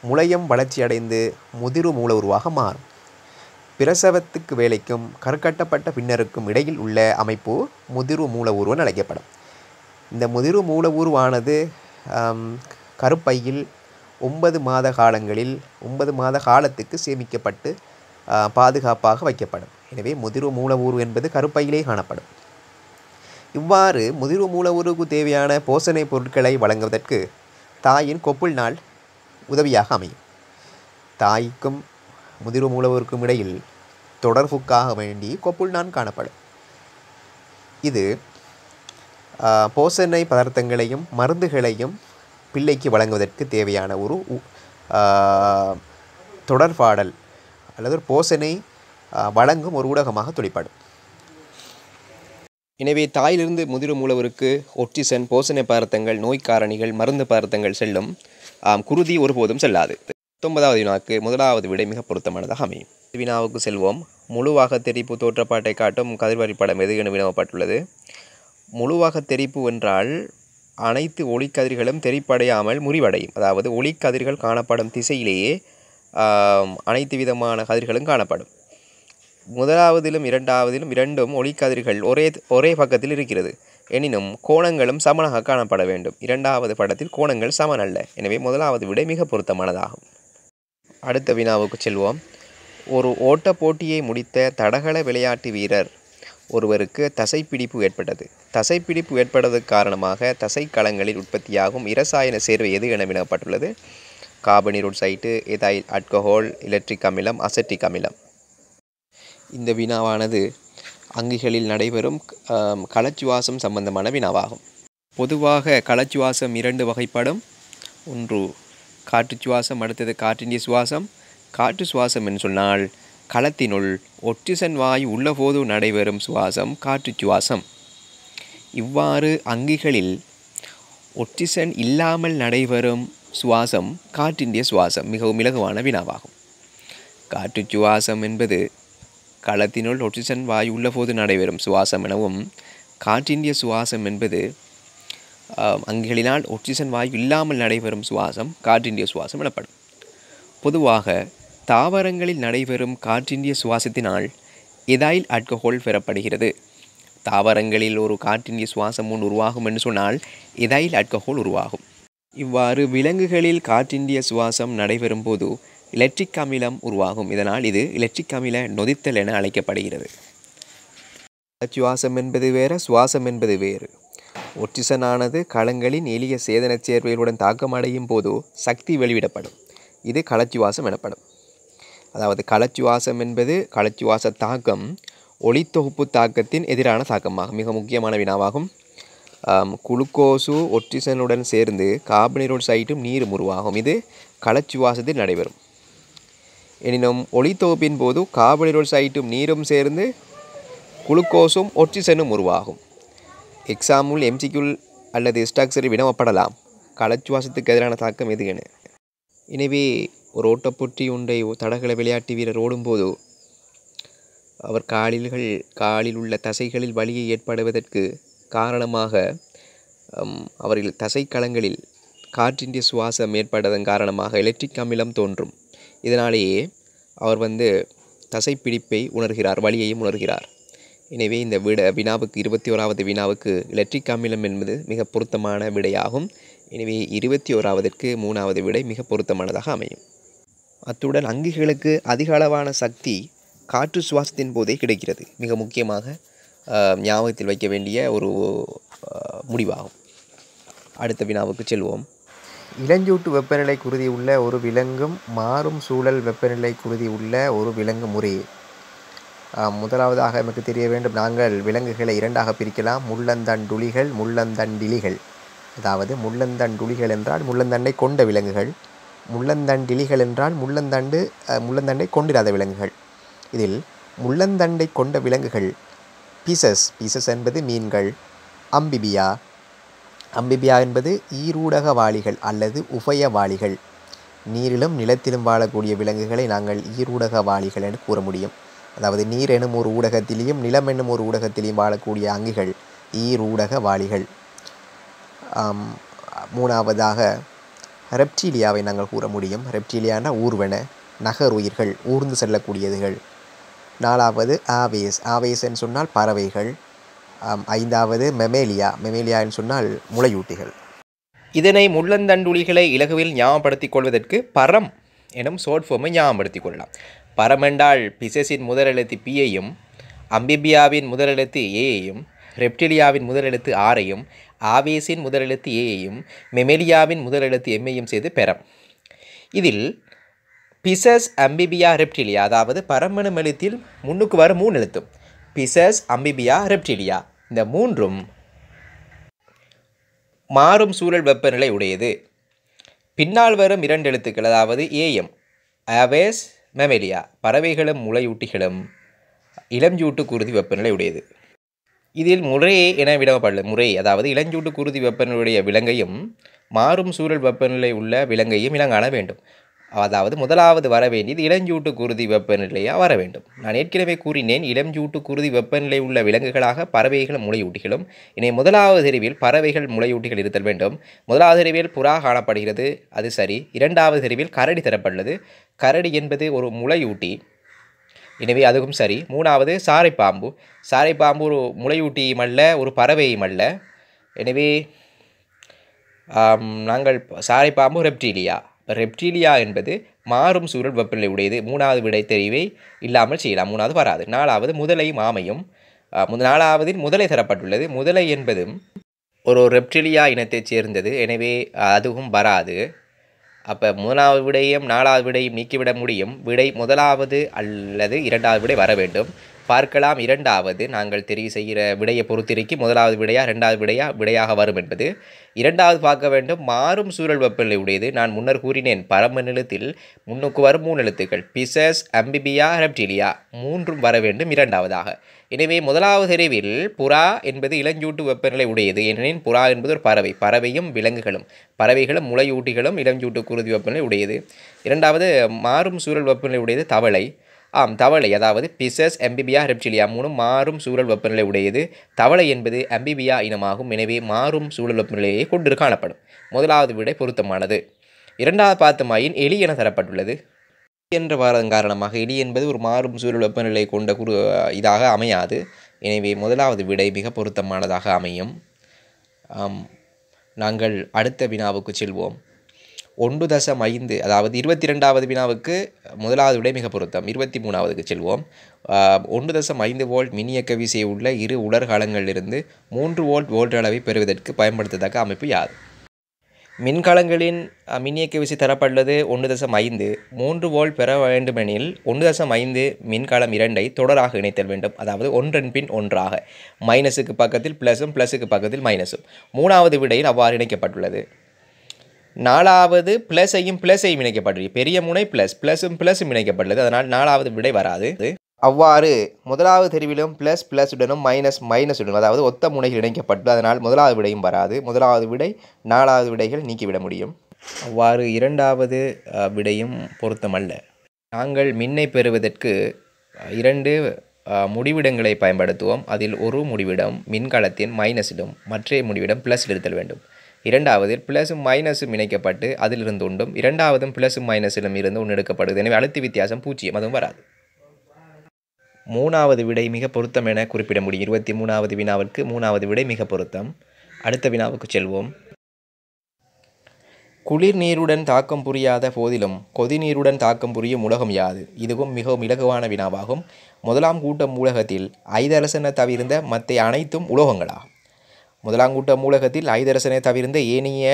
முளையம் வளர்ச்சியடைந்து முதிர்வு மூல உருவாக மாறும். பிரசவத்துக்கு வேலைக்கும் கருக்கட்டப்பட்ட பின்னருக்கும் இடையில் உள்ள அமைப்பு முதிர்வு மூல உருவன் அழைக்கப்படும். இந்த முதிர்வு மூல உருவானது கருப்பையில் 9 மாத காலங்களில் 9 மாத காலத்துக்கு சேமிக்கப்பட்டு பாதுகாப்பாக வைக்கப்படும். எனவே முதிர்வு மூல உரு என்பது கருப்பையிலே காணப்படும். இவ்வாறு முதிர்வு மூல உருக்கு தேவையான போஷணை பொருட்களை வழங்குவதற்கு தாயின் கொப்புள் நாள் உதவியாக அமையும். தாய்க்கும் முதிர்வு மூல உருக்கும் இடையில் தொடர்புக்காக வேண்டி கொப்புள் நான் காணப்படும். இது போஷணை பதார்த்தங்களையும் மருந்துகளையும் பிள்ளைக்கு வழங்குவதற்கு தேவையான ஒரு தொடர்பாடல் அல்லது போஷணை வழங்கும் ஒரு ஊடகமாக தொழிற்படும். எனவே தாயிலிருந்து முதிர்வு மூலவருக்கு ஒட்சிசன், போஷணை பதார்த்தங்கள், நோய் காரணிகள், மருந்து பதார்த்தங்கள் செல்லும். குருதி ஒருபோதும் செல்லாது. 19வது வினாவுக்கு முதலாவது விடை மிக பொருத்தமானதாக அமையும். வினாவுக்கு செல்வோம். முழுவாக தெரிப்பு தோற்றப்பாட்டை காட்டும் கதிர்வரிப்படம் எது என வினவப்பட்டுள்ளது. முழுவாக தெரிப்பு என்றால் அனைத்து ஒளிக்கதிர்களும் தெரிப்படையாமல் முறிவடையும். அதாவது ஒளிக்கதிர்கள் காணப்படும் திசையிலேயே அனைத்து விதமான கதிர்களும் காணப்படும். முதலாவதிலும் இரண்டாவதிலும் இரண்டும் ஒளிக்கதிர்கள் ஒரே பக்கத்தில் இருக்கிறது. எனினும் கோணங்களும் சமனாக காணப்பட வேண்டும். இரண்டாவது படத்தில் கோணங்கள் சமன் அல்ல. எனவே முதலாவது விடை மிக பொருத்தமானதாகும். அடுத்த வினாவுக்கு செல்வோம். ஒரு ஓட்ட போட்டியை முடித்த தடகள விளையாட்டு வீரர் ஒருவருக்கு தசைப்பிடிப்பு ஏற்பட்டது. தசைப்பிடிப்பு ஏற்படுவதற்கு காரணமாக தசைக்களங்களில் உற்பத்தியாகும் இரசாயன சேர்வை எது என வினவப்பட்டுள்ளது. கார்பனீரொட்சைட்டு, எதைல் ஆல்கஹால், எலக்ட்ரிக் அமிலம், அசெட்டிக் அமிலம். இந்த வினாவானது அங்கிகளில் நடைபெறும் களச்சுவாசம் சம்பந்தமான வினாவாகும். பொதுவாக களச்சுவாசம் 2 வகைப்படும். ஒன்று காற்று சுவாசம், அடுத்தது காற்றிந்திய சுவாசம். காற்று சுவாசம் என்று சொன்னால் களத்தினுள் ஒட்சிசன் வாயு உள்ளபோது நடைபெறும் சுவாசம் காற்று சுவாசம். இவ்வாறு அங்கிகளில் ஒட்சிசன் இல்லாமல் நடைபெறும் சுவாசம் காற்றிந்திய சுவாசம். மிகவும் இலகுவான வினாவாகும். காற்று சுவாசம் என்பது களத்தினுள் ஒட்சிசன் வாயு உள்ளபோது நடைபெறும் சுவாசம் எனவும், காற்றிந்திய சுவாசம் என்பது அங்கிகளினால் ஒட்சிசன் வாயு இல்லாமல் நடைபெறும் சுவாசம் காற்றிந்திய சுவாசம் எனப்படும். பொதுவாக தாவரங்களில் நடைபெறும் காற்றிந்திய சுவாசத்தினால் எதாயில் ஆல்கஹால் பெறப்படுகிறது. தாவரங்களில் ஒரு காற்றின் சுவாசம் ஒன்று உருவாகும் என்று சொன்னால் எதாயில் ஆல்கஹால் உருவாகும். இவ்வாறு விலங்குகளில் காற்றிந்திய சுவாசம் நடைபெறும் போது எலக்ட்ரிக் அமிலம் உருவாகும். இதனால் இது எலக்ட்ரிக் அமில நொதித்தல் என அழைக்கப்படுகிறது. சுவாசம் என்பது வேறு, சுவாசம் என்பது வேறு. ஒட்சிசனானது களங்களின் எளிய சேதனச் சேர்வைகளுடன் தாக்கமடையும் போது சக்தி வெளிவிடப்படும். இது களச்சுவாசம் எனப்படும். அதாவது களச்சுவாசம் என்பது களச்சுவாச தாக்கம் ஒளித்தொகுப்பு தாக்கத்தின் எதிரான தாக்கமாகும். மிக முக்கியமான வினாவாகும். குளுக்கோசு ஒட்சிசனுடன் சேர்ந்து கார்பனீரோசைட்டும் நீரும் உருவாகும். இது களச்சுவாசத்தில் நடைபெறும். எனினும் ஒளித்தொகுப்பின் போது கார்பனீரோசைட்டும் நீரும் சேர்ந்து குளுக்கோஸும் ஒட்சிசனும் உருவாகும். எக்ஸாம்பிள் எம்சிக்யூல் அல்லது ஸ்ட்ரக்சரில் வினவப்படலாம். களச்சுவாசத்துக்கு எதிரான தாக்கம் எது என. எனவே ஒரு ஓட்டப்போட்டி ஒன்றை தடகள விளையாட்டு வீரர் ஓடும்போது அவர் காலில் உள்ள தசைகளில் வலியை ஏற்படுவதற்கு காரணமாக அவர்கள் தசைக்களங்களில் காற்றிந்திய சுவாசம் ஏற்படுவதன் காரணமாக எலக்ட்ரிக் அமிலம் தோன்றும். இதனாலேயே அவர் தசைப்பிடிப்பை உணர்கிறார், வலியையும் உணர்கிறார். எனவே இந்த வினாவுக்கு 21வது வினாவுக்கு எலக்ட்ரிக் அமிலம் என்பது மிக பொருத்தமான விடையாகும். எனவே 21வதற்கு 3வது விடை மிக பொருத்தமானதாக அமையும். அத்துடன் அங்கிகளுக்கு அதிக அளவான சக்தி காற்று சுவாசத்தின் போதே கிடைக்கிறது. மிக முக்கியமாக ஞாபகத்தில் வைக்க வேண்டிய ஒரு முடிவாகும். அடுத்த வினாவுக்கு செல்வோம். இளஞ்சூட்டு வெப்பநிலை குருதி உள்ள ஒரு விலங்கும் மாறும் சூழல் வெப்பநிலை குருதி உள்ள ஒரு விலங்கு முறையே. முதலாவதாக நமக்கு தெரிய வேண்டும், நாங்கள் விலங்குகளை இரண்டாக பிரிக்கலாம். முள்ளந்தண்டுளிகள், முள்ளந்தண்டிலிகள். அதாவது முள்ளந்தண்டுளிகள் என்றால் முள்ளந்தண்டை கொண்ட விலங்குகள், முள்ளந்தண்டிலிகள் என்றால் முள்ளந்தண்டை கொண்டிராத விலங்குகள். இதில் முள்ளந்தண்டை கொண்ட விலங்குகள் பீசஸ் என்பது மீன்கள், அம்பிபியா என்பது ஈரூடக வாளிகள் அல்லது உபயவாளிகள். நீரிலும் நிலத்திலும் வாழக்கூடிய விலங்குகளை நாங்கள் ஈரூடக வாளிகள் என கூற முடியும். அதாவது நீர் எனும் ஒரு ஊடகத்திலேயும் நிலம் என்னும் ஒரு ஊடகத்திலேயும் வாழக்கூடிய அங்கிகள் ஈரூடக வாளிகள். மூணாவதாக ரெப்டீலியாவை நாங்கள் கூற முடியும். ரெப்டீலியானா ஊர்வன நகருயிர்கள், ஊர்ந்து செல்லக்கூடியதுகள். நாலாவது ஆவேஸ் என்று சொன்னால் பறவைகள். ஐந்தாவது மெமேலியா என்று சொன்னால் முளையூட்டிகள். இதனை முள்ளந்தண்டுளிகளை இலகுவில் ஞாபகப்படுத்திக் கொள்வதற்கு பரம் எனும் ஷார்ட் ஃபார்மை ஞாபகப்படுத்திக் கொள்ளலாம். பரம் என்றால் பிசஸின் முதலெழுத்து பியையும், அம்பிபியாவின் முதலெழுத்து ஏயையும், ரெப்டிலியாவின் முதலெழுத்து ஆரையும், ஆவேஸின் முதலெழுத்து ஏயையும், மெமேலியாவின் முதலெழுத்து எம்மையும் செய்து பெறம். இதில் பிசஸ், அம்பிபியா, ரெப்டிலியா, அதாவது பரமனும் எழுத்தில் முன்னுக்கு வரும் 3 எழுத்தும் பிசஸ், அம்பிபியா, ரெப்டிலியா, இந்த மூன்றும் மாறும் சூழல் வெப்பநிலை உடையது. பின்னால் வரும் 2 எழுத்துக்கள், அதாவது ஏஎம், ஆவேஸ், மெமேலியா, பறவைகளும் முளையூட்டிகளும் இளஞ்சூட்டு குருதி வெப்பநிலை உடையது. இதில் முறையே என விடப்படல. அதாவது இளஞ்சூட்டு குருதி வெப்பநிலையுடைய விலங்கையும் மாறும் சூழல் வெப்பநிலை உள்ள விலங்கையும் இனங்காண வேண்டும். அதாவது முதலாவது வர வேண்டியது இளஞ்சூட்டு குருதி வெப்பநிலையாக வர வேண்டும். நான் ஏற்கனவே கூறினேன், இளஞ்சூட்டு குருதி வெப்பநிலை உள்ள விலங்குகளாக பறவைகள் முளையூட்டிகளும். இனி முதலாவது தெரிவில் பறவைகள் முளையூட்டிகள் இருத்தல் வேண்டும். முதலாவது தெரிவில் புறா காணப்படுகிறது, அது சரி. இரண்டாவது தெரிவில் கரடி தரப்பட்டுள்ளது. கரடி என்பது ஒரு முளையூட்டி, எனவே அதுவும் சரி. மூணாவது சாரைப்பாம்பு ஒரு முளையூட்டியும் அல்ல, ஒரு பறவையும் அல்ல. எனவே நாங்கள் சாரைப்பாம்பு ரெப்டீலியா என்பது மாறும் சூழல் வெப்பநிலை உடையது. மூணாவது விடை தெரிவை இல்லாமல் செய்யலாம், மூணாவது வராது. நாலாவது முதலையும் ஆமையும். நாலாவதில் முதலை தரப்பட்டுள்ளது. முதலை என்பதும் ஒரு ரெப்டிலியா இனத்தைச் சேர்ந்தது, எனவே அதுவும் வராது. அப்போ மூணாவது விடையும் 4வது விடையும் நீக்கிவிட முடியும். விடை முதலாவது அல்லது 2வது விடை வர வேண்டும். பார்க்கலாம், 2வது நாங்கள் தெரிவு செய்கிற விடையை பொறுத்திருக்கி முதலாவது விடையா 2வது விடையாக வரும் என்பது. 2வது பார்க்க வேண்டும், மாறும் சூழல் வெப்பநிலை உடையது. நான் முன்னர் கூறினேன், பரம நிலத்தில் முன்னுக்கு வரும் 3 எழுத்துக்கள் பிசஸ், அம்பிபியா, ரெப்டிலியா, மூன்றும் வர வேண்டும் 2வதாக. எனவே முதலாவது தெரிவில் புறா என்பது இளஞ்சூட்டு வெப்பநிலை உடையது. ஏனெனில் புறா என்பது ஒரு பறவையும் பறவைகளும் முளையூட்டிகளும் இளஞ்சூட்டு குருதி வெப்பநிலை உடையது. 2வது மாறும் சூழல் வெப்பநிலை உடையது தவளை, அதாவது பிசஸ், அம்பிபியா, ரெப்டிலியா மூணும் மாறும் சூழல் வெப்பநிலை உடையது. தவளை என்பது அம்பிபியா இனமாகும், எனவே மாறும் சூழல் வெப்பநிலையை கொண்டு காணப்படும். முதலாவது விடை பொருத்தமானது. 2வது பார்த்தமாயின் எலி என தரப்பட்டுள்ளது. என்ற வாரதன் காரணமாக இடி என்பது ஒரு மாறும் சூழல் வெப்பநிலை கொண்ட இதாக அமையாது. எனவே முதலாவது விடை மிக பொருத்தமானதாக அமையும். நாங்கள் அடுத்த வினாவுக்கு செல்வோம். 1.5 அதாவது 22வது வினாவுக்கு முதலாவது விடை மிக பொருத்தம். 23வதுக்கு செல்வோம். 1.5 வோல்ட் மின்னியக்க விசை உள்ள இரு உலர்கலங்களிலிருந்து 3 வோல்ட் வோல்ட் பெறுவதற்கு பயன்படுத்தத்தக்க அமைப்பு யாது? மின்கலங்களின் மின்னியக்க விசை தரப்பட்டுள்ளது 1.5. 3 வோல்ட் பெற வேண்டுமெனில் 1.5 மின்கலம் 2ஐ தொடராக இணைத்தல் வேண்டும். அதாவது ஒன்றன் பின் ஒன்றாக, மைனஸுக்கு பக்கத்தில் ப்ளஸும் ப்ளஸுக்கு பக்கத்தில் மைனஸும். 3வது விடையில் அவ்வாறு இணைக்கப்பட்டுள்ளது. 4வது ப்ளஸையும் இணைக்கப்பட்டுள்ளது. பெரிய முனை ப்ளஸும் இணைக்கப்பட்டுள்ளது. அதனால் 4வது விடை வராது. அவ்வாறு முதலாவது தெரிவிலும் ப்ளஸுடனும் மைனஸுடனும் அதாவது ஒத்த முனைகள் இணைக்கப்பட்டு அதனால் முதலாவது விடையும் வராது. முதலாவது விடை 4வது விடைகள் நீக்கிவிட முடியும். அவ்வாறு இரண்டாவது விடையும் பொருத்தமல்ல. நாங்கள் மின்னை பெறுவதற்கு 2 முடிவிடங்களை பயன்படுத்துவோம். அதில் ஒரு முடிவிடம் மின்கலத்தின் மைனஸிலும் மற்ற முடிவிடம் ப்ளஸில் இருத்தல் வேண்டும். இரண்டாவதில் ப்ளஸும் மைனஸும் இணைக்கப்பட்டு அதிலிருந்து ஒன்றும், இரண்டாவதும் ப்ளஸும் மைனஸிலும் இருந்து ஒன்று எடுக்கப்படுது. எனவே அழுத்த வித்தியாசம் 0, அதுவும் வராது. 3வது விடை மிக பொருத்தம் என குறிப்பிட முடியும். 23வது வினாவிற்கு 3வது விடை மிக பொருத்தம். அடுத்த வினாவுக்கு செல்வோம். குளிர் நீருடன் தாக்கம் புரியாத போதிலும் கொதிநீருடன் தாக்கம் புரியும் உலகம் யாது? இதுவும் மிகவும் இலகுவான வினாவாகும். முதலாம் கூட்ட மூலகத்தில் ஐதரசனை தவிர்ந்த மற்ற அனைத்தும் உலோகங்களாகும். முதலாம் கூட்ட மூலகத்தில் ஐதரசனை தவிர்ந்த ஏனைய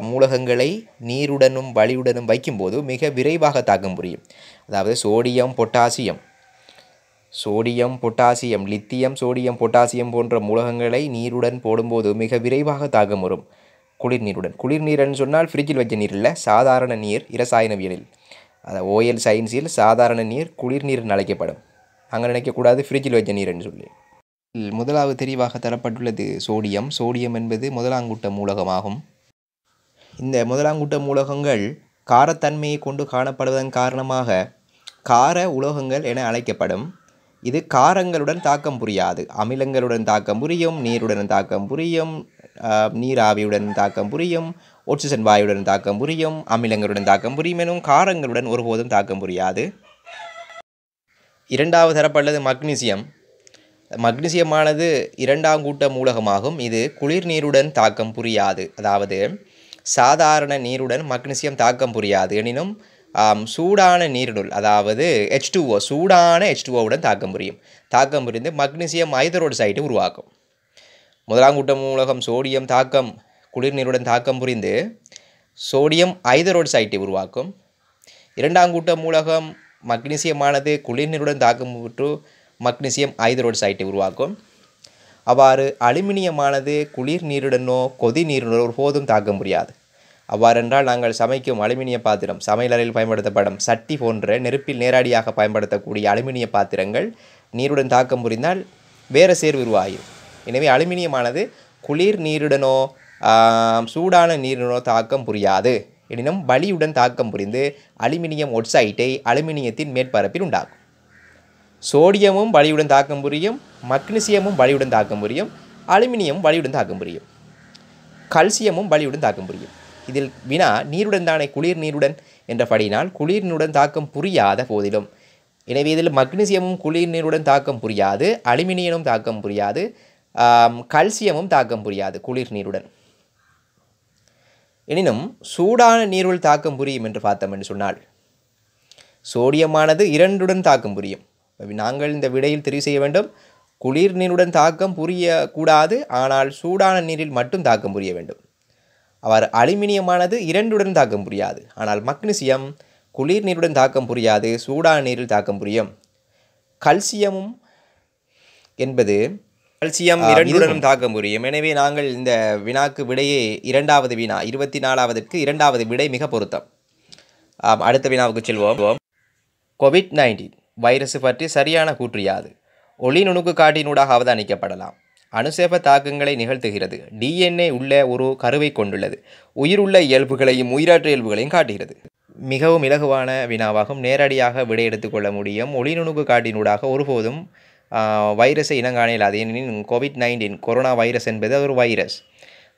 மூலகங்களை நீருடனும் வளியுடனும் வைக்கும்போது மிக விரைவாக தாக்கம் புரியும். அதாவது sodium, potassium, lithium, sodium, potassium போன்ற மூலகங்களை நீருடன் போடும்போது மிக விரைவாக தாக்கம் வரும். குளிர் நீருடன் சொன்னால் ஃப்ரிட்ஜில் வச்ச நீர் இல்லை, சாதாரண நீர். இரசாயனவியலில் அதாவது ஓஎல் சயின்ஸில் சாதாரண நீர் குளிர் நீர் அழைக்கப்படும். அங்கே நினைக்கக்கூடாது ஃப்ரிட்ஜில் வச்ச நீர்ன்னு சொல்லி. முதலாவது தெரிவாக தரப்பட்டுள்ளது சோடியம் என்பது முதலாங்கூட்ட மூலகமாகும். இந்த முதலாங்கூட்ட மூலகங்கள் காரத்தன்மையை கொண்டு காணப்படுவதன் காரணமாக கார உலோகங்கள் என அழைக்கப்படும். இது காரங்களுடன் தாக்கம் புரியாது. அமிலங்களுடன் தாக்கம் புரியும், நீருடன் தாக்கம் புரியும், நீராவியுடன் தாக்கம் புரியும், ஒட்சிஜன் வாயுடன் தாக்கம் புரியும், அமிலங்களுடன் தாக்கம் புரியும் எனும் காரங்களுடன் ஒருபோதும் தாக்கம் புரியாது. இரண்டாவது தரப்பட்டுள்ளது மக்னீசியமானது இரண்டாம் கூட்ட மூலகமாகும். இது குளிர் நீருடன் தாக்கம் புரியாது. அதாவது சாதாரண நீருடன் மக்னீசியம் தாக்கம் புரியாது எனினும் சூடான நீரினுள் அதாவது H2O சூடான H2Oவுடன் தாக்கம் புரிந்து மக்னீசியம் ஐதரோடைடை உருவாக்கும். முதலாம் கூட்ட மூலகம் சோடியம் குளிர் நீருடன் தாக்கம் புரிந்து சோடியம் ஐதரோடைடை உருவாக்கும். இரண்டாம் கூட்ட மூலகம் மக்னீசியமானது குளிர் நீருடன் தாக்கம் புற்று மக்னீசியம் ஐதரோடைடை உருவாக்கும். அவ்வாறு அலுமினியமானது குளிர் நீருடனோ கொதி நீருடனோ ஒருபோதும் தாக்கம் புரியாது. அவ்வாறென்றால் நாங்கள் சமைக்கும் அலுமினிய பாத்திரம், சமையலறையில் பயன்படுத்தப்படும் சட்டி போன்ற நெருப்பில் நேரடியாக பயன்படுத்தக்கூடிய அலுமினிய பாத்திரங்கள் நீருடன் தாக்கம் புரிந்தால் வேறு சேர்வு உருவாகும். எனவே அலுமினியமானது குளிர் நீருடனோ சூடான நீருடனோ தாக்கம் புரியாது எனினும் வளியுடன் தாக்கம் புரிந்து அலுமினியம் ஒட்சைட்டை அலுமினியத்தின் மேற்பரப்பில் உண்டாகும். சோடியமும் வளியுடன் தாக்கம் புரியும், மக்னீசியமும் வளியுடன் தாக்கம் புரியும், அலுமினியம் வளியுடன் தாக்கம் புரியும், கல்சியமும் வளியுடன் தாக்கம் புரியும். இதில் வினா நீருடன் தானே குளிர் நீருடன் என்றபடினால் குளிர் நீருடன் தாக்கம் புரியாத போதிலும். எனவே இதில் மக்னீசியமும் குளிர் நீருடன் தாக்கம் புரியாது, அலுமினியமும் தாக்கம் புரியாது, கல்சியமும் தாக்கம் புரியாது குளிர் நீருடன். எனினும் சூடான நீருள் தாக்கம் புரியும் என்று பார்த்தோம் என்று சொன்னால் சோடியமானது இரண்டுடன் தாக்கம் புரியும். நாங்கள் இந்த விடையில் தெரிவு செய்ய வேண்டும். குளிர் நீருடன் தாக்கம் புரியக்கூடாது, ஆனால் சூடான நீரில் மட்டும் தாக்கம் புரிய வேண்டும். அவர் அலுமினியமானது இரண்டுடன் தாக்கம் புரியாது, ஆனால் மக்னீசியம் குளிர் நீருடன் தாக்கம் புரியாது, சூடான நீரில் தாக்கம் புரியும். கல்சியமும் என்பது கல்சியம் இரண்டுடனும் தாக்கம் புரியும். எனவே நாங்கள் இந்த வினாக்கு விடையே இரண்டாவது வினா 24வதற்கு இரண்டாவது விடை மிக பொருத்தம். அடுத்த வினாவுக்கு செல்வோம். COVID-19 வைரஸ் பற்றி சரியான கூற்று யாது? ஒளி நுணுக்கு காட்டினூடாக அவதானிக்கப்படலாம். அணுசேப தாக்கங்களை நிகழ்த்துகிறது. DNA உள்ள ஒரு கருவை கொண்டுள்ளது. உயிருள்ள இயல்புகளையும் உயிரற்ற இயல்புகளையும் காட்டுகிறது. மிகவும் இலகுவான வினாவாகும். நேரடியாக விடை எடுத்துக்கொள்ள முடியும். ஒளி நுணுக்கு காட்டினூடாக ஒருபோதும் வைரஸை இனங்காண இயலாது. ஏனெனில் COVID-19 கொரோனா வைரஸ் என்பது ஒரு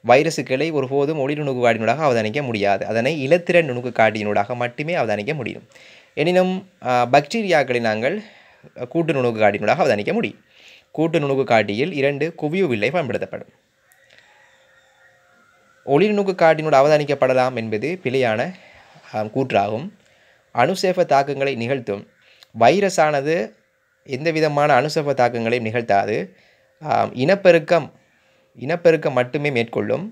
வைரஸுக்களை ஒருபோதும் ஒளி நுணுக்கு காட்டினூடாக அவதானிக்க முடியாது. அதனை இலத்திரன் நுணுக்கு காட்டினூடாக மட்டுமே அவதானிக்க முடியும். எனினும் பாக்டீரியாக்களை நாங்கள் கூட்டு நுணுக்கு காட்டினூடாக அவதானிக்க முடியும். கூட்டு நுணுக்கு காட்டியில் 2 குவிவு வில்லை பயன்படுத்தப்படும். ஒளி நுணுக்கு காட்டினோடு அவதானிக்கப்படலாம் என்பது பிழையான கூற்றாகும். அணுசேப தாக்கங்களை நிகழ்த்தும் வைரஸானது எந்த விதமான அணுசேப தாக்கங்களையும் நிகழ்த்தாது. இனப்பெருக்கம் மட்டுமே மேற்கொள்ளும்.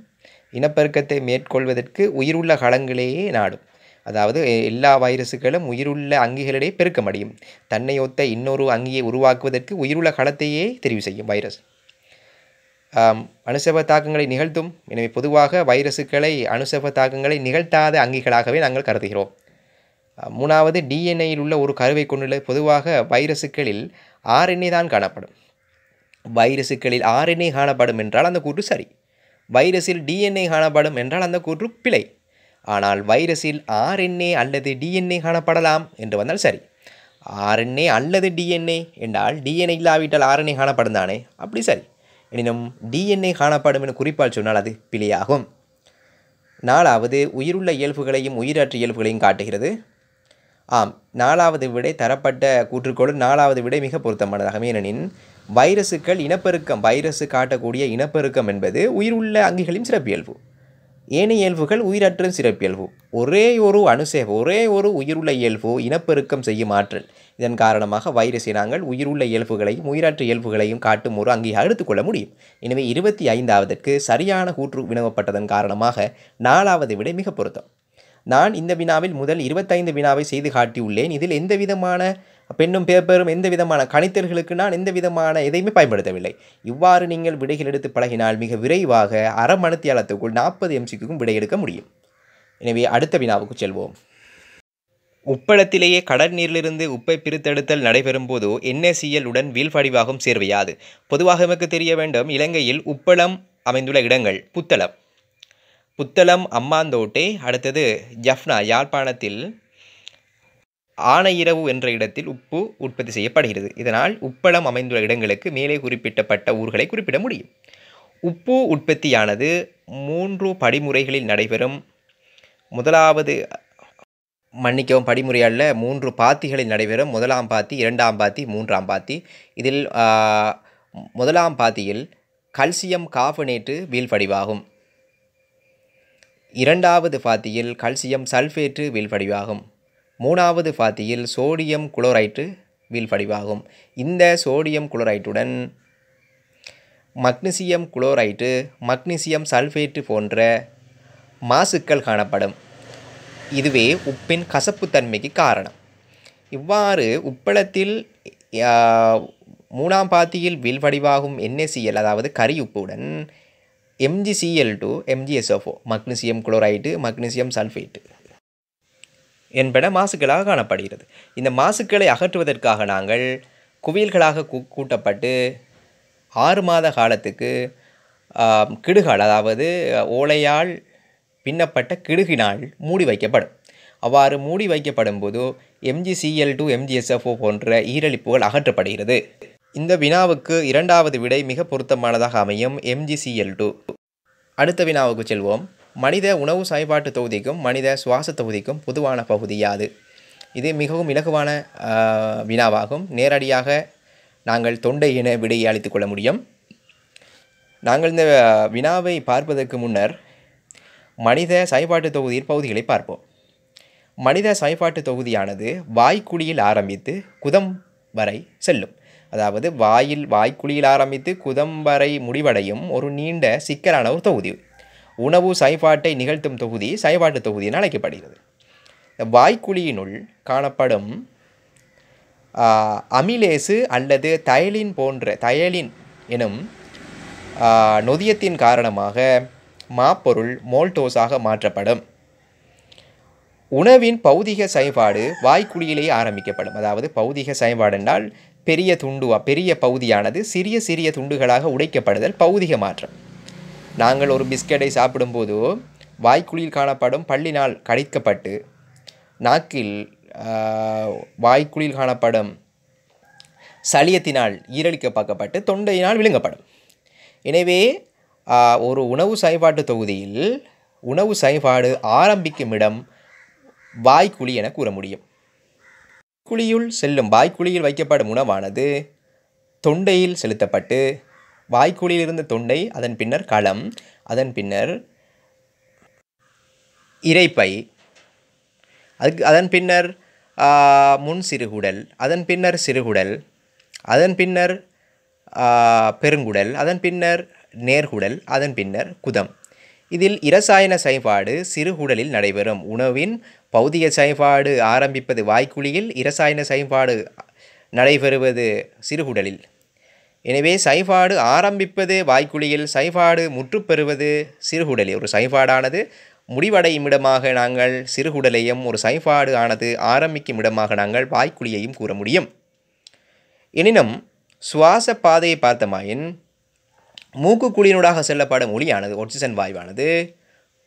இனப்பெருக்கத்தை மேற்கொள்வதற்கு உயிருள்ள களங்களையே நாடும். அதாவது எல்லா வைரஸுகளும் உயிருள்ள அங்கிகளிடையே பெருக்கமடையும். தன்னை ஒத்த இன்னொரு அங்கியை உருவாக்குவதற்கு உயிருள்ள களத்தையே தெரிவு செய்யும் வைரஸ். அணுசேப தாக்கங்களை நிகழ்த்தும். எனவே பொதுவாக வைரஸுகளை அணுசேப தாக்கங்களை நிகழ்த்தாத அங்கிகளாகவே நாங்கள் கருதுகிறோம். 3வது டிஎன்ஏயில் உள்ள ஒரு கருவை கொண்டுள்ள பொதுவாக வைரஸுகளில் ஆர்என்ஏ தான் காணப்படும். வைரஸுகளில் ஆர்என்ஏ காணப்படும் என்றால் அந்த கூற்று சரி. வைரஸில் டிஎன்ஏ காணப்படும் என்றால் அந்த கூற்று பிழை. ஆனால் வைரஸில் ஆர்என்ஏ அல்லது டிஎன்ஏ காணப்படலாம் என்று வந்தால் சரி. ஆர்என்ஏ அல்லது டிஎன்ஏ என்றால் டிஎன்ஏ இல்லாவிட்டால் ஆர்என்ஏ காணப்படும் தானே, அப்படி சரி. எனினும் டிஎன்ஏ காணப்படும் என குறிப்பால் சொன்னால் அது பிழையாகும். 4வது உயிருள்ள இயல்புகளையும் உயிரற்ற இயல்புகளையும் காட்டுகிறது. 4வது விடை தரப்பட்ட கூற்றுக்கோள் 4வது விடை மிக பொருத்தமானதாகும். ஏனெனில் வைரஸுகள் இனப்பெருக்கம், வைரஸு காட்டக்கூடிய இனப்பெருக்கம் என்பது உயிருள்ள அங்கிகளின் சிறப்பியல்பு. ஏனைய இயல்புகள் உயிரற்ற சிறப்பியல்பு. ஒரே ஒரு உயிருள்ள இயல்பு இனப்பெருக்கம் செய்யும் ஆற்றல். இதன் காரணமாக வைரஸை நாங்கள் உயிருள்ள இயல்புகளையும் உயிரற்ற இயல்புகளையும் காட்டும் ஒரு அங்கியாக எடுத்துக்கொள்ள முடியும். எனவே 25வதற்கு சரியான கூற்று வினவப்பட்டதன் காரணமாக 4வது விடை மிக பொருத்தம். நான் இந்த வினாவில் முதல் 25 வினாவை செய்து காட்டியுள்ளேன். இதில் எந்த விதமான பெண்ணும் பேப்பரும் எந்த விதமான கணித்தல்களுக்கு நான் எந்த விதமான எதையுமே பயன்படுத்தவில்லை. இவ்வாறு நீங்கள் விடைகள் எடுத்து பழகினால் மிக விரைவாக அரை மணித்தியாலத்துக்குள் 40 MCQக்கும் விடை எடுக்க முடியும். எனவே அடுத்த வினாவுக்கு செல்வோம். உப்பளத்திலேயே கடல் நீரிலிருந்து உப்பை பிரித்தெடுத்தல் நடைபெறும் போது NaCl உடன் வீழ்படிவாகும் சேர்வையாது. பொதுவாக நமக்கு தெரிய வேண்டும், இலங்கையில் உப்பளம் அமைந்துள்ள இடங்கள் புத்தளம், அம்மாந்தோட்டை, அடுத்தது ஜஃப்னா யாழ்ப்பாணத்தில் ஆனையிரவு என்ற இடத்தில் உப்பு உற்பத்தி செய்யப்படுகிறது. இதனால் உப்பளம் அமைந்துள்ள இடங்களுக்கு மேலே குறிப்பிட்டப்பட்ட ஊர்களை குறிப்பிட முடியும். உப்பு உற்பத்தியானது 3 படிமுறைகளில் நடைபெறும். படிமுறை அல்ல, 3 பாத்திகளில் நடைபெறும். 1ஆம் பாத்தி, 2ஆம் பாத்தி, 3ஆம் பாத்தி. இதில் 1ஆம் பாத்தியில் கல்சியம் கார்பனேட்டு வீழ்படிவாகும். 2வது பாத்தியில் கல்சியம் சல்ஃபேட்டு வீழ்படிவாகும். 3வது பாத்தியில் சோடியம் குளோரைட்டு வீழ்படிவாகும். இந்த சோடியம் குளோரைட்டுடன் மக்னீசியம் குளோரைட்டு, மக்னீசியம் சல்ஃபேட்டு போன்ற மாசுக்கள் காணப்படும். இதுவே உப்பின் கசப்புத்தன்மைக்கு காரணம். இவ்வாறு உப்பளத்தில் 3ஆம் பாத்தியில் வீழ்படிவாகும் NaCl அதாவது கரி உப்புடன் MgCl2 MgSO4 magnesium chloride, magnesium sulphate என்பன மாசுக்களாக காணப்படுகிறது. இந்த மாசுக்களை அகற்றுவதற்காக நாங்கள் குவியல்களாக கூட்டப்பட்டு 6 மாத காலத்துக்கு கிடுகால், அதாவது ஓலையால் பின்னப்பட்ட கிடுகினால் மூடி வைக்கப்படும். அவ்வாறு மூடி வைக்கப்படும் போது MgCl2 MgSO4 போன்ற ஈரலிப்புகள் அகற்றப்படுகிறது. இந்த வினாவுக்கு 2வது விடை மிக பொருத்தமானதாக அமையும், MgCl2. அடுத்த வினாவுக்கு செல்வோம். மனித உணவு செயல்பாட்டு தொகுதிக்கும் மனித சுவாச தொகுதிக்கும் பொதுவான பகுதி யாது? இது மிகவும் இலகுவான வினாவாகும். நேரடியாக நாங்கள் தொண்டை என விடையை அளித்துக் கொள்ள முடியும். நாங்கள் இந்த வினாவை பார்ப்பதற்கு முன்னர் மனித செயல்பாட்டு தொகுதியின் பகுதிகளை பார்ப்போம். மனித செயல்பாட்டு தொகுதியானது வாய்க்குழியில் ஆரம்பித்து குதம் வரை செல்லும். அதாவது வாய்க்குழியில் ஆரம்பித்து குதம் வரை முடிவடையும் ஒரு நீண்ட சிக்கலான ஒரு தொகுதி. உணவு செயல்பாட்டை நிகழ்த்தும் தொகுதி செயல்பாட்டு தொகுதி என அழைக்கப்படுகிறது. வாய்க்குழியினுள் காணப்படும் அமிலேசு அல்லது தயலின் எனும் நொதியத்தின் காரணமாக மாப்பொருள் மோல்டோஸாக மாற்றப்படும். உணவின் பௌதிக செயல்பாடு வாய்க்குழியிலேயே ஆரம்பிக்கப்படும். அதாவது பௌதிக செயல்பாடு என்றால் பெரிய பகுதியானது சிறிய சிறிய துண்டுகளாக உடைக்கப்படுதல் பௌதிக மாற்றம். நாங்கள் ஒரு பிஸ்கட்டை சாப்பிடும்போது வாய்க்குழியில் காணப்படும் பல்லினால் கடிக்கப்பட்டு நாக்கில் வாய்க்குழியில் காணப்படும் சளியத்தினால் ஈரலிக்கப்பட்டு தொண்டையினால் விழுங்கப்படும். எனவே ஒரு உணவு செயல்பாட்டு தொகுதியில் உணவு செயல்பாடு ஆரம்பிக்கும் இடம் வாய்க்குழி என கூற முடியும். வாய்க்குழியுள் செல்லும் வாய்க்குழியில் வைக்கப்படும் உணவானது தொண்டையில் செலுத்தப்பட்டு வாய்க்குழியில் இருந்த தொண்டை, அதன் பின்னர் களம், அதன் பின்னர் இரைப்பை, அதன் பின்னர் முன் சிறுகுடல், அதன் பின்னர் சிறுகுடல், அதன் பின்னர் பெருங்குடல், அதன் பின்னர் நேர்குடல், அதன் பின்னர் குதம். இதில் இரசாயன செயல்பாடு சிறுகுடலில் நடைபெறும். உணவின் பௌதிக செயல்பாடு ஆரம்பிப்பது வாய்க்குழியில், இரசாயன செயல்பாடு நடைபெறுவது சிறுகுடலில். எனவே செயல்பாடு ஆரம்பிப்பது வாய்க்குழியில், செயல்பாடு முற்றுப்பெறுவது சிறுகுடலில். ஒரு செயல்பாடானது முடிவடையும் இடமாக நாங்கள் சிறுகுடலையும், ஒரு செயல்பாடு ஆனது ஆரம்பிக்கும் இடமாக நாங்கள் வாய்க்குழியையும் கூற முடியும். எனினும் சுவாச பாதையை பார்த்தமாயின் மூக்குக்குழியினூடாக செல்லப்படும் ஒளியானது, ஆக்சிஜன் வாயுவானது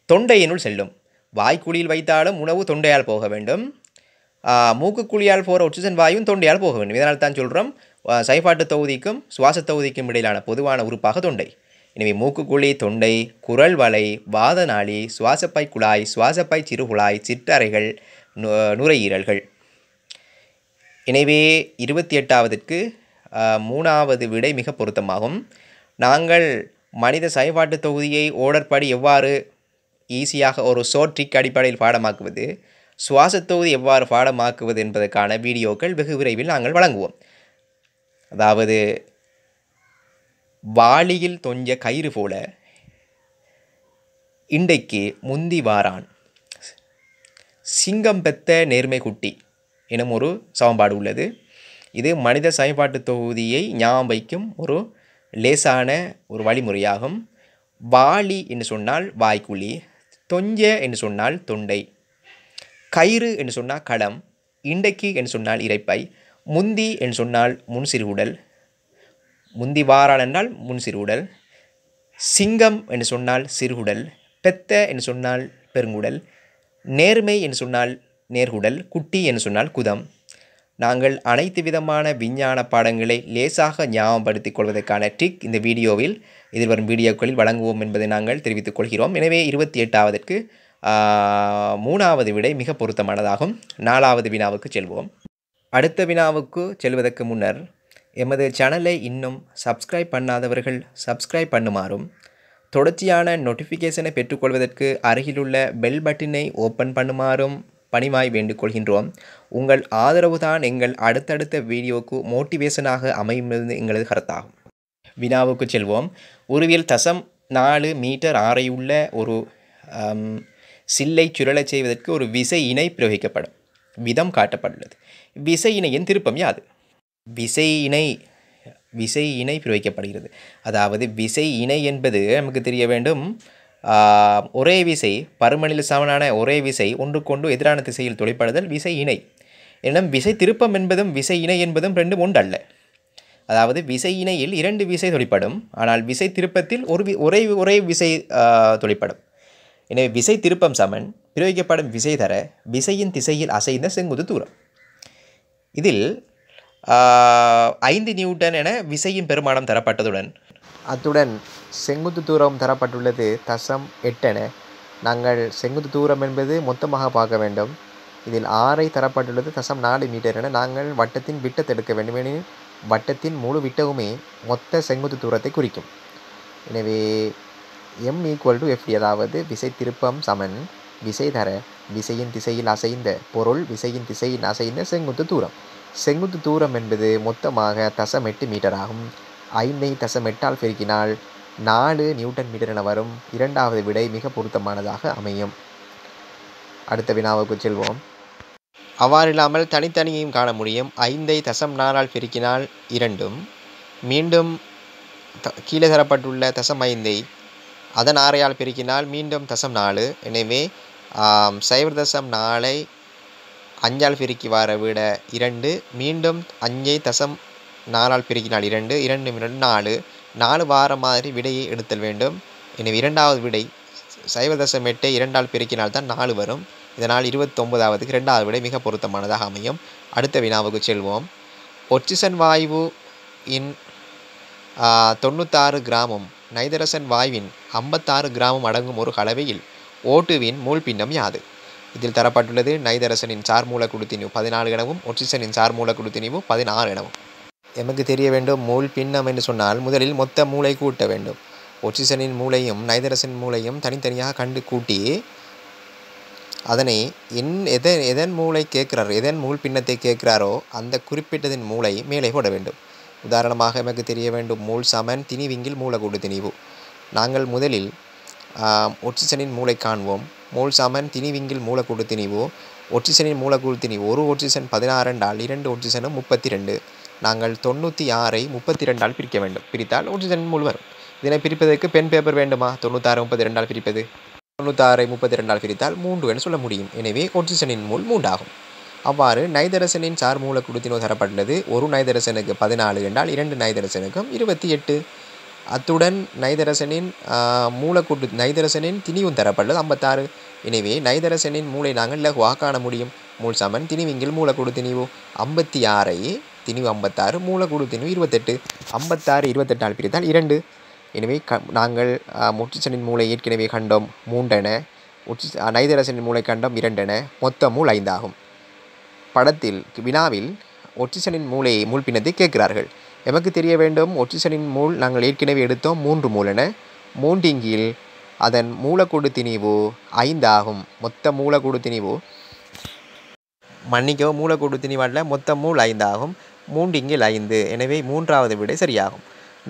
தொண்டையினுள் செல்லும். வாய்க்குழியில் வைத்தாலும் உணவு தொண்டையால் போக வேண்டும். மூக்குக்குழியால் போகிற ஆக்சிஜன் வாயுவும் தொண்டையால் போக வேண்டும். இதனால் தான் சொல்கிறோம் செயல்பாட்டு தொகுதிக்கும் சுவாச தொகுதிக்கும் இடையிலான பொதுவான உறுப்பாக தொண்டை. எனவே மூக்குக்குழி, தொண்டை, குரல் வலை, வாதநாளி, சுவாசப்பை குழாய், சுவாசப்பை சிறுகுழாய், சிற்றறைகள், நுரையீரல்கள். எனவே 28வதுக்கு 3வது விடை மிக பொருத்தமாகும். நாங்கள் மனித செயல்பாட்டு தொகுதியை ஓர்டர் படி எவ்வாறு ஈஸியாக ஒரு ஷார்ட் ட்ரிக் அடிப்படையில் பாடமாக்குவது, சுவாச தொகுதி எவ்வாறு பாடமாக்குவது என்பதற்கான வீடியோக்கள் வெகு விரைவில் நாங்கள் வழங்குவோம். அதாவது வாளியில் தொஞ்ச கயிறு போல இன்றைக்கு முந்தி வாரான் சிங்கம் பெத்த நேர்மை குட்டி எனும் ஒரு சமன்பாடு உள்ளது. இது மனித செயல்பாட்டு தொகுதியை ஞாபகம் வைக்கும் ஒரு லேசான ஒரு வழிமுறையாகும். வாளி என்று சொன்னால் வாய்க்குழி, தொஞ்ச என்று சொன்னால் தொண்டை, கயிறு என்று சொன்னால் களம், இன்றைக்கு என்று சொன்னால் இரைப்பை, முந்தி என்று சொன்னால் முன் சிறுகுடல், முந்தி வாரான் என்றால் முன் சிறுகுடல், சிங்கம் என்று சொன்னால் சிறுகுடல், பெத்த என்று சொன்னால் பெருங்குடல், நேர்மை என்று சொன்னால் நேர்குடல், குட்டி என்று சொன்னால் குதம். நாங்கள் அனைத்து விதமான விஞ்ஞான பாடங்களை லேசாக ஞாபகப்படுத்திக் கொள்வதற்கான ட்ரிக் இந்த வீடியோவில் எதிர்வரும் வீடியோக்களில் வழங்குவோம் என்பதை நாங்கள் தெரிவித்துக் கொள்கிறோம். எனவே 28வதற்கு 3வது விடை மிக பொருத்தமானதாகும். 4வது வினாவுக்கு செல்வோம். அடுத்த வினாவுக்கு செல்வதற்கு முன்னர் எமது சேனலை இன்னும் சப்ஸ்கிரைப் பண்ணாதவர்கள் சப்ஸ்கிரைப் பண்ணுமாறும், தொடர்ச்சியான நோட்டிஃபிகேஷனை பெற்றுக்கொள்வதற்கு அருகிலுள்ள பெல் பட்டனை ஓப்பன் பண்ணுமாறும் பணிவாய் வேண்டுகொள்கின்றோம். உங்கள் ஆதரவு தான் எங்கள் அடுத்தடுத்த வீடியோக்கு மோட்டிவேஷனாக அமையும் எங்களது கருத்தாகும். வினாவுக்கு செல்வோம். உருவில் 0.4 மீட்டர் ஆரையுள்ள ஒரு சில்லை சுழலச் செய்வதற்கு ஒரு விசை இணை பிரயோகிக்கப்படும் விதம் காட்டப்பட்டுள்ளது. விசை இணையின் திருப்பம் யாது? விசை இணை பிரயோகிக்கப்படுகிறது. அதாவது விசை இணை என்பது நமக்கு தெரிய வேண்டும். ஒரே விசை, பருமனில் சமனான ஒரே விசை ஒன்றுக்கொண்டு எதிரான திசையில் துளைப்படுதல் விசை இணை. எனும் விசை திருப்பம் என்பதும் விசை இணை என்பதும் ரெண்டும் ஒன்றல்ல. அதாவது விசை இணையில் 2 விசை தொழிற்படும், ஆனால் விசை திருப்பத்தில் ஒரே விசை தொழிற்படும். எனவே விசை திருப்பம் சமன் பிரயோகிக்கப்படும் விசை தர விசையின் திசையில் அசைந்த செங்குத்து தூரம். இதில் 5 நியூட்டன் என விசையின் பெருமானம் தரப்பட்டதுடன் அத்துடன் செங்குத்து தூரம் தரப்பட்டுள்ளது 0.8 என. நாங்கள் செங்குத்து தூரம் என்பது மொத்தமாக பார்க்க வேண்டும். இதில் ஆரை தரப்பட்டுள்ளது 0.4 மீட்டர் என. நாங்கள் வட்டத்தின் விட்டத்தை எடுக்க வேண்டும். எனில் வட்டத்தின் முழு விட்டமுமே மொத்த செங்குத்து தூரத்தை குறிக்கும். எனவே m = FD, அதாவது விசை திருப்பம் சமன் விசை தர விசையின் திசையில் அசைந்த பொருள் விசையின் திசையில் அசைந்த செங்குத்து தூரம். செங்குத்து தூரம் என்பது மொத்தமாக 0.8 மீட்டர் ஆகும். 5ஐ 0.8ஆல் பெருக்கினால் 4 நியூட்டன் மீட்டர் என வரும். 2வது விடை மிக பொருத்தமானதாக அமையும். அடுத்த வினாவுக்கு செல்வோம். அவ்வாறில்லாமல் தனித்தனியையும் காண முடியும். 5ஐ 0.4ஆல் பெருக்கினால் 2ம், மீண்டும் கீழே தரப்பட்டுள்ள 0.5ஐ அதன் 6ஆல் பெருக்கினால் மீண்டும் 0.4. எனவே 0.4ஐ 5ஆல் பெருக்கி வர விட 2, மீண்டும் 5ஐ 0.4ஆல் பெருக்கினால் 2, 2 4, 4 வார மாதிரி விடையை எடுத்தல் வேண்டும். எனவே 2வது விடை 0.8ஐ 2ஆல் பெருக்கினால் தான் 4 வரும். இதனால் 29வதுக்கு 2வது விடை மிக பொருத்தமானதாக அமையும். அடுத்த வினாவுக்கு செல்வோம். ஒட்சிசன் வாயு இன் 96 கிராமும் நைதரசன் வாயுவின் 56 கிராமும் அடங்கும் ஒரு கலவையில் O2வின் மூல் பின்னம் யாது? இதில் தரப்பட்டுள்ளது நைதரசனின் சார் மூலக்கூறு திணிவு 14 எனவும் ஒட்சிசனின் சார் மூலக்கூறு திணிவு 16 எனவும். எமக்கு தெரிய வேண்டும் மூல் பின்னம் என்று சொன்னால் முதலில் மொத்த மூளை கூட்ட வேண்டும். ஒட்சிசனின் மூளையும் நைதரசனின் மூளையும் தனித்தனியாக கண்டு கூட்டி அதனை எதன் மூளை கேட்கிறாரோ, எதன் மூல் பின்னத்தை கேட்கிறாரோ அந்த குறிப்பிட்டதின் மூளை மேலே போட வேண்டும். உதாரணமாக எமக்கு தெரிய வேண்டும் மூல் சமன் திணிவிங்கில் மூலக்கூறு திணிவு. நாங்கள் முதலில் ஒட்சிசனின் மூளை காண்போம். மூல் சமன் திணிவிங்கில் மூலக்கூறு திணிவு. ஒட்சிசனின் மூலக்கூறு திணிவு ஒரு ஒட்சிசன் 16 என்றால் 2 ஒட்சிசனும் 32. நாங்கள் 96ஐ 32ஆல் பிரிக்க வேண்டும். பிரித்தால் ஒட்சிசனின் மூல் வரும். இதனை பிரிப்பதற்கு பென் பேப்பர் வேண்டுமா? 96 32ஆல் பிரிப்பது 96ஐ 32ஆல் பிரித்தால் 3 என்று சொல்ல முடியும். எனவே ஒட்சிசனின் மூல் 3 ஆகும். அவ்வாறு நைதரசனின் சார் மூலக்கூறு திணிவு தரப்பட்டுள்ளது. ஒரு நைதரசனுக்கு 14 என்றால் 2 நைதரசனுக்கும் 28. அத்துடன் நைதரசனின் நைதரசனின் திணிவும் தரப்பட்டுள்ளது 56. எனவே நைதரசனின் மூளை நாங்கள் இலகுவாக காண முடியும். மூல் சமன் திணிவிங்கில் மூலக்கூறு திணிவு 56ஐ திணிவு 56 மூலக்கூறு திணிவு 28. 56 28ஆல் பிரித்தால் 2. எனவே நாங்கள் ஒட்சிசனின் மூளை ஏற்கனவே கண்டோம் 3 என, நைதரசனின் மூளை கண்டோம் 2 என, மொத்த மூல் 5 ஆகும். படத்தில் வினாவில் ஒட்சிசனின் மூல் பின்னத்தை கேட்கிறார்கள். எமக்கு தெரிய வேண்டும் ஒட்சிசனின் மூல் நாங்கள் ஏற்கனவே எடுத்தோம் 3 மூல் என. 3 இங்கில் அதன் மூலக்கூறு திணிவு 5 ஆகும். மொத்த மூலக்கூறு திணிவு மூலக்கூறு திணிவல்ல, மொத்த மூல் 5 ஆகும். 3 இங்கில் 5. எனவே 3வது விடை சரியாகும்.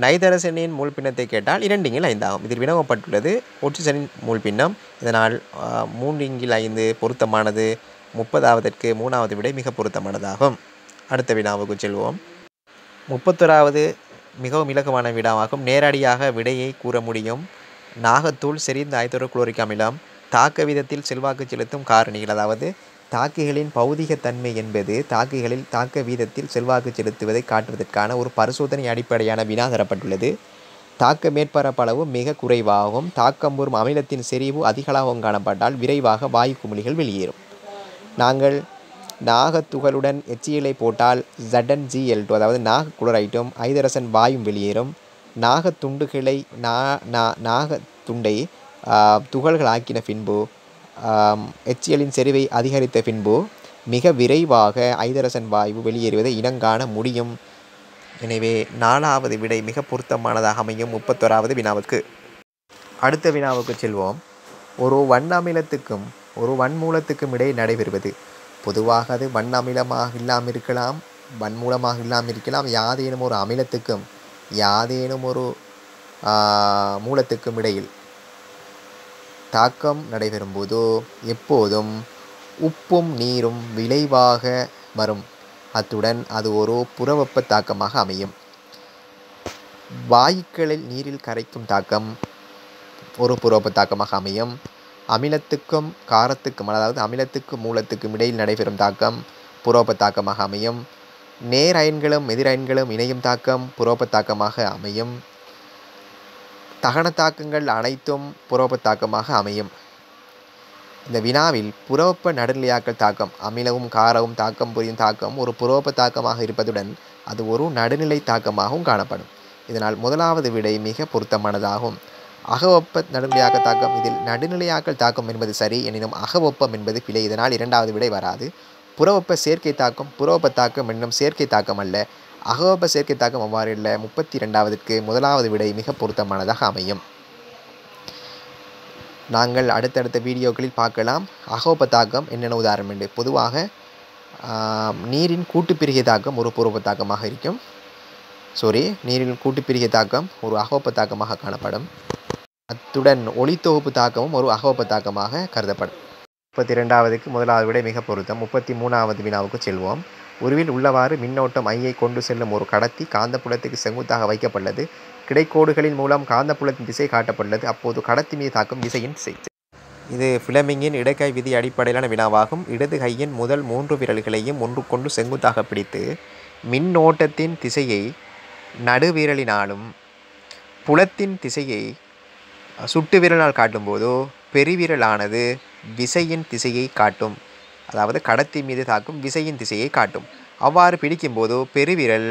நைதரசனின் மூல் பின்னத்தை கேட்டால் 2 இங்கில் 5 ஆகும். இதில் வினவப்பட்டுள்ளது ஒட்சிசனின் மூல் பின்னம். இதனால் 3 இங்கில் 5 பொருத்தமானது. 30வதற்கு 3வது விடை மிக பொருத்தமானதாகும். அடுத்த வினாவுக்கு செல்வோம். 31வது மிகவும் இலகுவான வினாவாகும். நேரடியாக விடையை கூற முடியும். நாகத்தூள் செறிந்த ஐதரோகுளோரிக் அமிலம் தாக்க விதத்தில் செல்வாக்கு செலுத்தும் காரணிகள். அதாவது தாக்கிகளின் பௌதிக தன்மை என்பது தாக்கிகளில் தாக்க வீதத்தில் செல்வாக்கு செலுத்துவதை காட்டுவதற்கான ஒரு பரிசோதனை அடிப்படையான வினா தரப்பட்டுள்ளது. தாக்க மேற்பரப்பளவு மிக குறைவாகவும் தாக்கம் பெறும் அமிலத்தின் செறிவு அதிகளாகவும் காணப்பட்டால் விரைவாக வாயு குமிழிகள் வெளியேறும். நாங்கள் நாகத்துகளுடன் HCl போட்டால் ZnGl2 அதாவது நாக குளோரைட்டும் ஐதரசன் வாயும் வெளியேறும். நாகத்துண்டை துகள்கள் ஆக்கின பின்பு HClஇன் செறிவை அதிகரித்த பின்பு மிக விரைவாக ஐதரசன் வாயு வெளியேறுவதை இனங்காண முடியும். எனவே 4வது விடை மிக பொருத்தமானதாக அமையும் 31வது வினாவுக்கு. அடுத்த வினாவுக்கு செல்வோம். ஒரு வண்ண அமிலத்துக்கும் ஒரு வன்மூலத்துக்கும் இடையே நடைபெறுவது. பொதுவாக அது வண்ண அமிலமாக இல்லாமல் இருக்கலாம், வன்மூலமாக இல்லாமல் இருக்கலாம். யாதேனும் ஒரு அமிலத்துக்கும் யாதேனும் ஒரு மூலத்துக்கும் இடையில் தாக்கம் நடைபெறும் போது எப்போதும் உப்பும் நீரும் விளைவாக வரும். அத்துடன் அது ஒரு புறவெப்ப தாக்கமாக அமையும். வாயுக்களில் நீரில் கரைக்கும் தாக்கம் ஒரு புறவெப்ப தாக்கமாக அமையும். அமிலத்துக்கும் காரத்துக்கும் அதாவது அமிலத்துக்கும் மூலத்துக்கும் இடையில் நடைபெறும் தாக்கம் புறவெப்ப தாக்கமாக அமையும். நேர் அயன்களும் எதிர் அயன்களும் இணையும் தாக்கம் புறவெப்ப தாக்கமாக அமையும். தகன தாக்கங்கள் அனைத்தும் புறவெப்ப தாக்கமாக அமையும். இந்த வினாவில் புறவெப்ப நடுநிலையாக்கல் தாக்கம் அமிலமும் காரமும் தாக்கம் புரியும் தாக்கம் ஒரு புறவெப்ப தாக்கமாக இருப்பதுடன் அது ஒரு நடுநிலை தாக்கமாகவும் காணப்படும். இதனால் 1வது விடை மிக பொருத்தமானதாகும். அகவெப்ப நடுநிலையாக்க தாக்கம். இதில் நடுநிலையாக்கல் தாக்கம் என்பது சரி, எனினும் அகவெப்பம் என்பது பிழை. இதனால் 2வது விடை வராது. புறவெப்ப சேர்க்கை தாக்கம் புறவெப்ப தாக்கம் என்னும் சேர்க்கை தாக்கம் அல்ல. அகவெப்ப சேர்க்கை தாக்கம் அவ்வாறு இல்லை. 32வதற்கு 1வது விடை மிக பொருத்தமானதாக அமையும். நாங்கள் அடுத்தடுத்த வீடியோக்களில் பார்க்கலாம் அகவெப்ப தாக்கம் என்னென்ன உதாரணம் என்று. பொதுவாக நீரின் கூட்டுப்பிரிகை தாக்கம் ஒரு புறவெப்ப தாக்கமாக இருக்கும். நீரின் கூட்டுப்பிரிகை தாக்கம் ஒரு அகவெப்ப தாக்கமாக காணப்படும். அத்துடன் ஒளித்தொகுப்பு தாக்கமும் ஒரு அகவெப்ப தாக்கமாக கருதப்படும். 32வதுக்கு 1வது விடை மிக பொருத்தம். 33வது வினாவுக்கு செல்வோம். உருவில் உள்ளவாறு மின்னோட்டம் ஐயை கொண்டு செல்லும் ஒரு கடத்தி காந்தப்புலத்துக்கு செங்குத்தாக வைக்கப்பட்டுள்ளது. கிடைக்கோடுகளின் மூலம் காந்தப்புலத்தின் திசை காட்டப்பட்டுள்ளது. அப்போது கடத்தி மீது தாக்கும் திசையின் திசை. இது ஃபிளெமிங்கின் இடக்கை விதி அடிப்படையிலான வினாவாகும். இடது கையின் முதல் 3 விரல்களையும் ஒன்றுக்கொண்டு செங்குத்தாக பிடித்து மின்னோட்டத்தின் திசையை நடுவிரலினாலும் புலத்தின் திசையை சுட்டு விரலால் காட்டும்போது பெருவிரலானது விசையின் திசையை காட்டும். அதாவது கடத்தி மீது தாக்கும் விசையின் திசையை காட்டும். அவ்வாறு பிடிக்கும்போது பெருவிரல்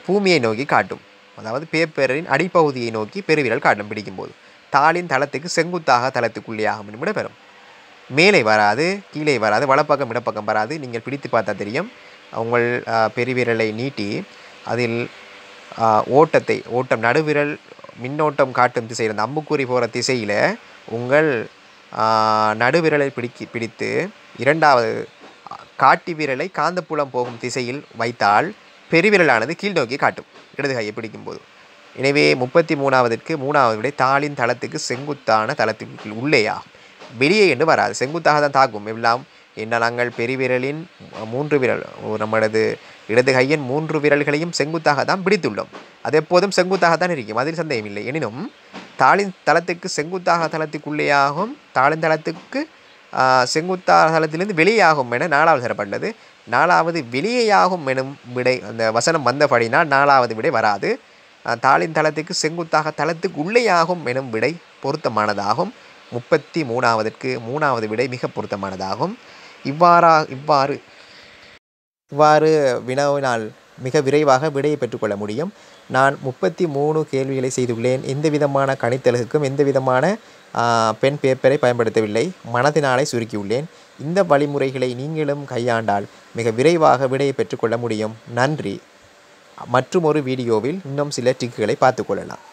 பூமியை நோக்கி காட்டும். அதாவது பேப்பரின் அடிப்பகுதியை நோக்கி பெருவிரல் காட்டும் பிடிக்கும்போது. தாளின் தளத்துக்கு செங்குத்தாக தளத்துக்குள்ளேயாக பெறும். மேலே வராது, கீழே வராது, வலப்பக்கம் இடப்பக்கம் வராது. நீங்கள் பிடித்து பார்த்தா தெரியும். உங்கள் பெருவிரலை நீட்டி அதில் ஓட்டம் நடுவிரல் மின்னோட்டம் காட்டும் திசையில் அந்த அம்புக்குறி போகிற திசையில் உங்கள் நடுவிரலை பிடித்து இரண்டாவது காட்டி விரலை காந்தப்புலம் போகும் திசையில் வைத்தால் பெருவிரலானது கீழ் நோக்கி காட்டும் இடது கையை பிடிக்கும்போது. எனவே 33க்கு 3வது விடை தாளின் தளத்துக்கு செங்குத்தான தளத்துக்கு உள்ளேயா, வெளியே என்று வராது, செங்குத்தாக தான் தாக்கும் எல்லாம். என்ன நாங்கள் பெருவிரலின் 3 விரல் நம்மளது இடது கையின் 3 விரல்களையும் செங்குத்தாக தான் பிடித்துள்ளோம். அது எப்போதும் செங்குத்தாக தான் இருக்கும், அதில் சந்தேகம் இல்லை. எனினும் தாளின் தளத்துக்கு செங்குத்தாக தளத்துக்குள்ளேயாகும், தாளின் தளத்துக்கு செங்குத்தாக தளத்திலிருந்து வெளியாகும் என 4வது தரப்பட்டது. 4வது வெளியேயாகும் எனும் விடை அந்த வசனம் வந்தபடினால் 4வது விடை வராது. தாளின் தளத்துக்கு செங்குத்தாக தளத்துக்கு உள்ளேயாகும் எனும் விடை பொருத்தமானதாகும். 33க்கு 3வது விடை மிக பொருத்தமானதாகும். இவ்வாறு வினாவினால் மிக விரைவாக விடையை பெற்றுக்கொள்ள முடியும். நான் 33 கேள்விகளை செய்துள்ளேன். எந்த விதமான கணித்தலுக்கும் எந்த விதமான பென் பேப்பரை பயன்படுத்தவில்லை, மனதினாலே சுருக்கியுள்ளேன். இந்த வழிமுறைகளை நீங்களும் கையாண்டால் மிக விரைவாக விடையை பெற்றுக்கொள்ள முடியும். நன்றி. மற்றும் ஒரு வீடியோவில் இன்னும் சில ட்ரிக்குகளை பார்த்துக்கொள்ளலாம்.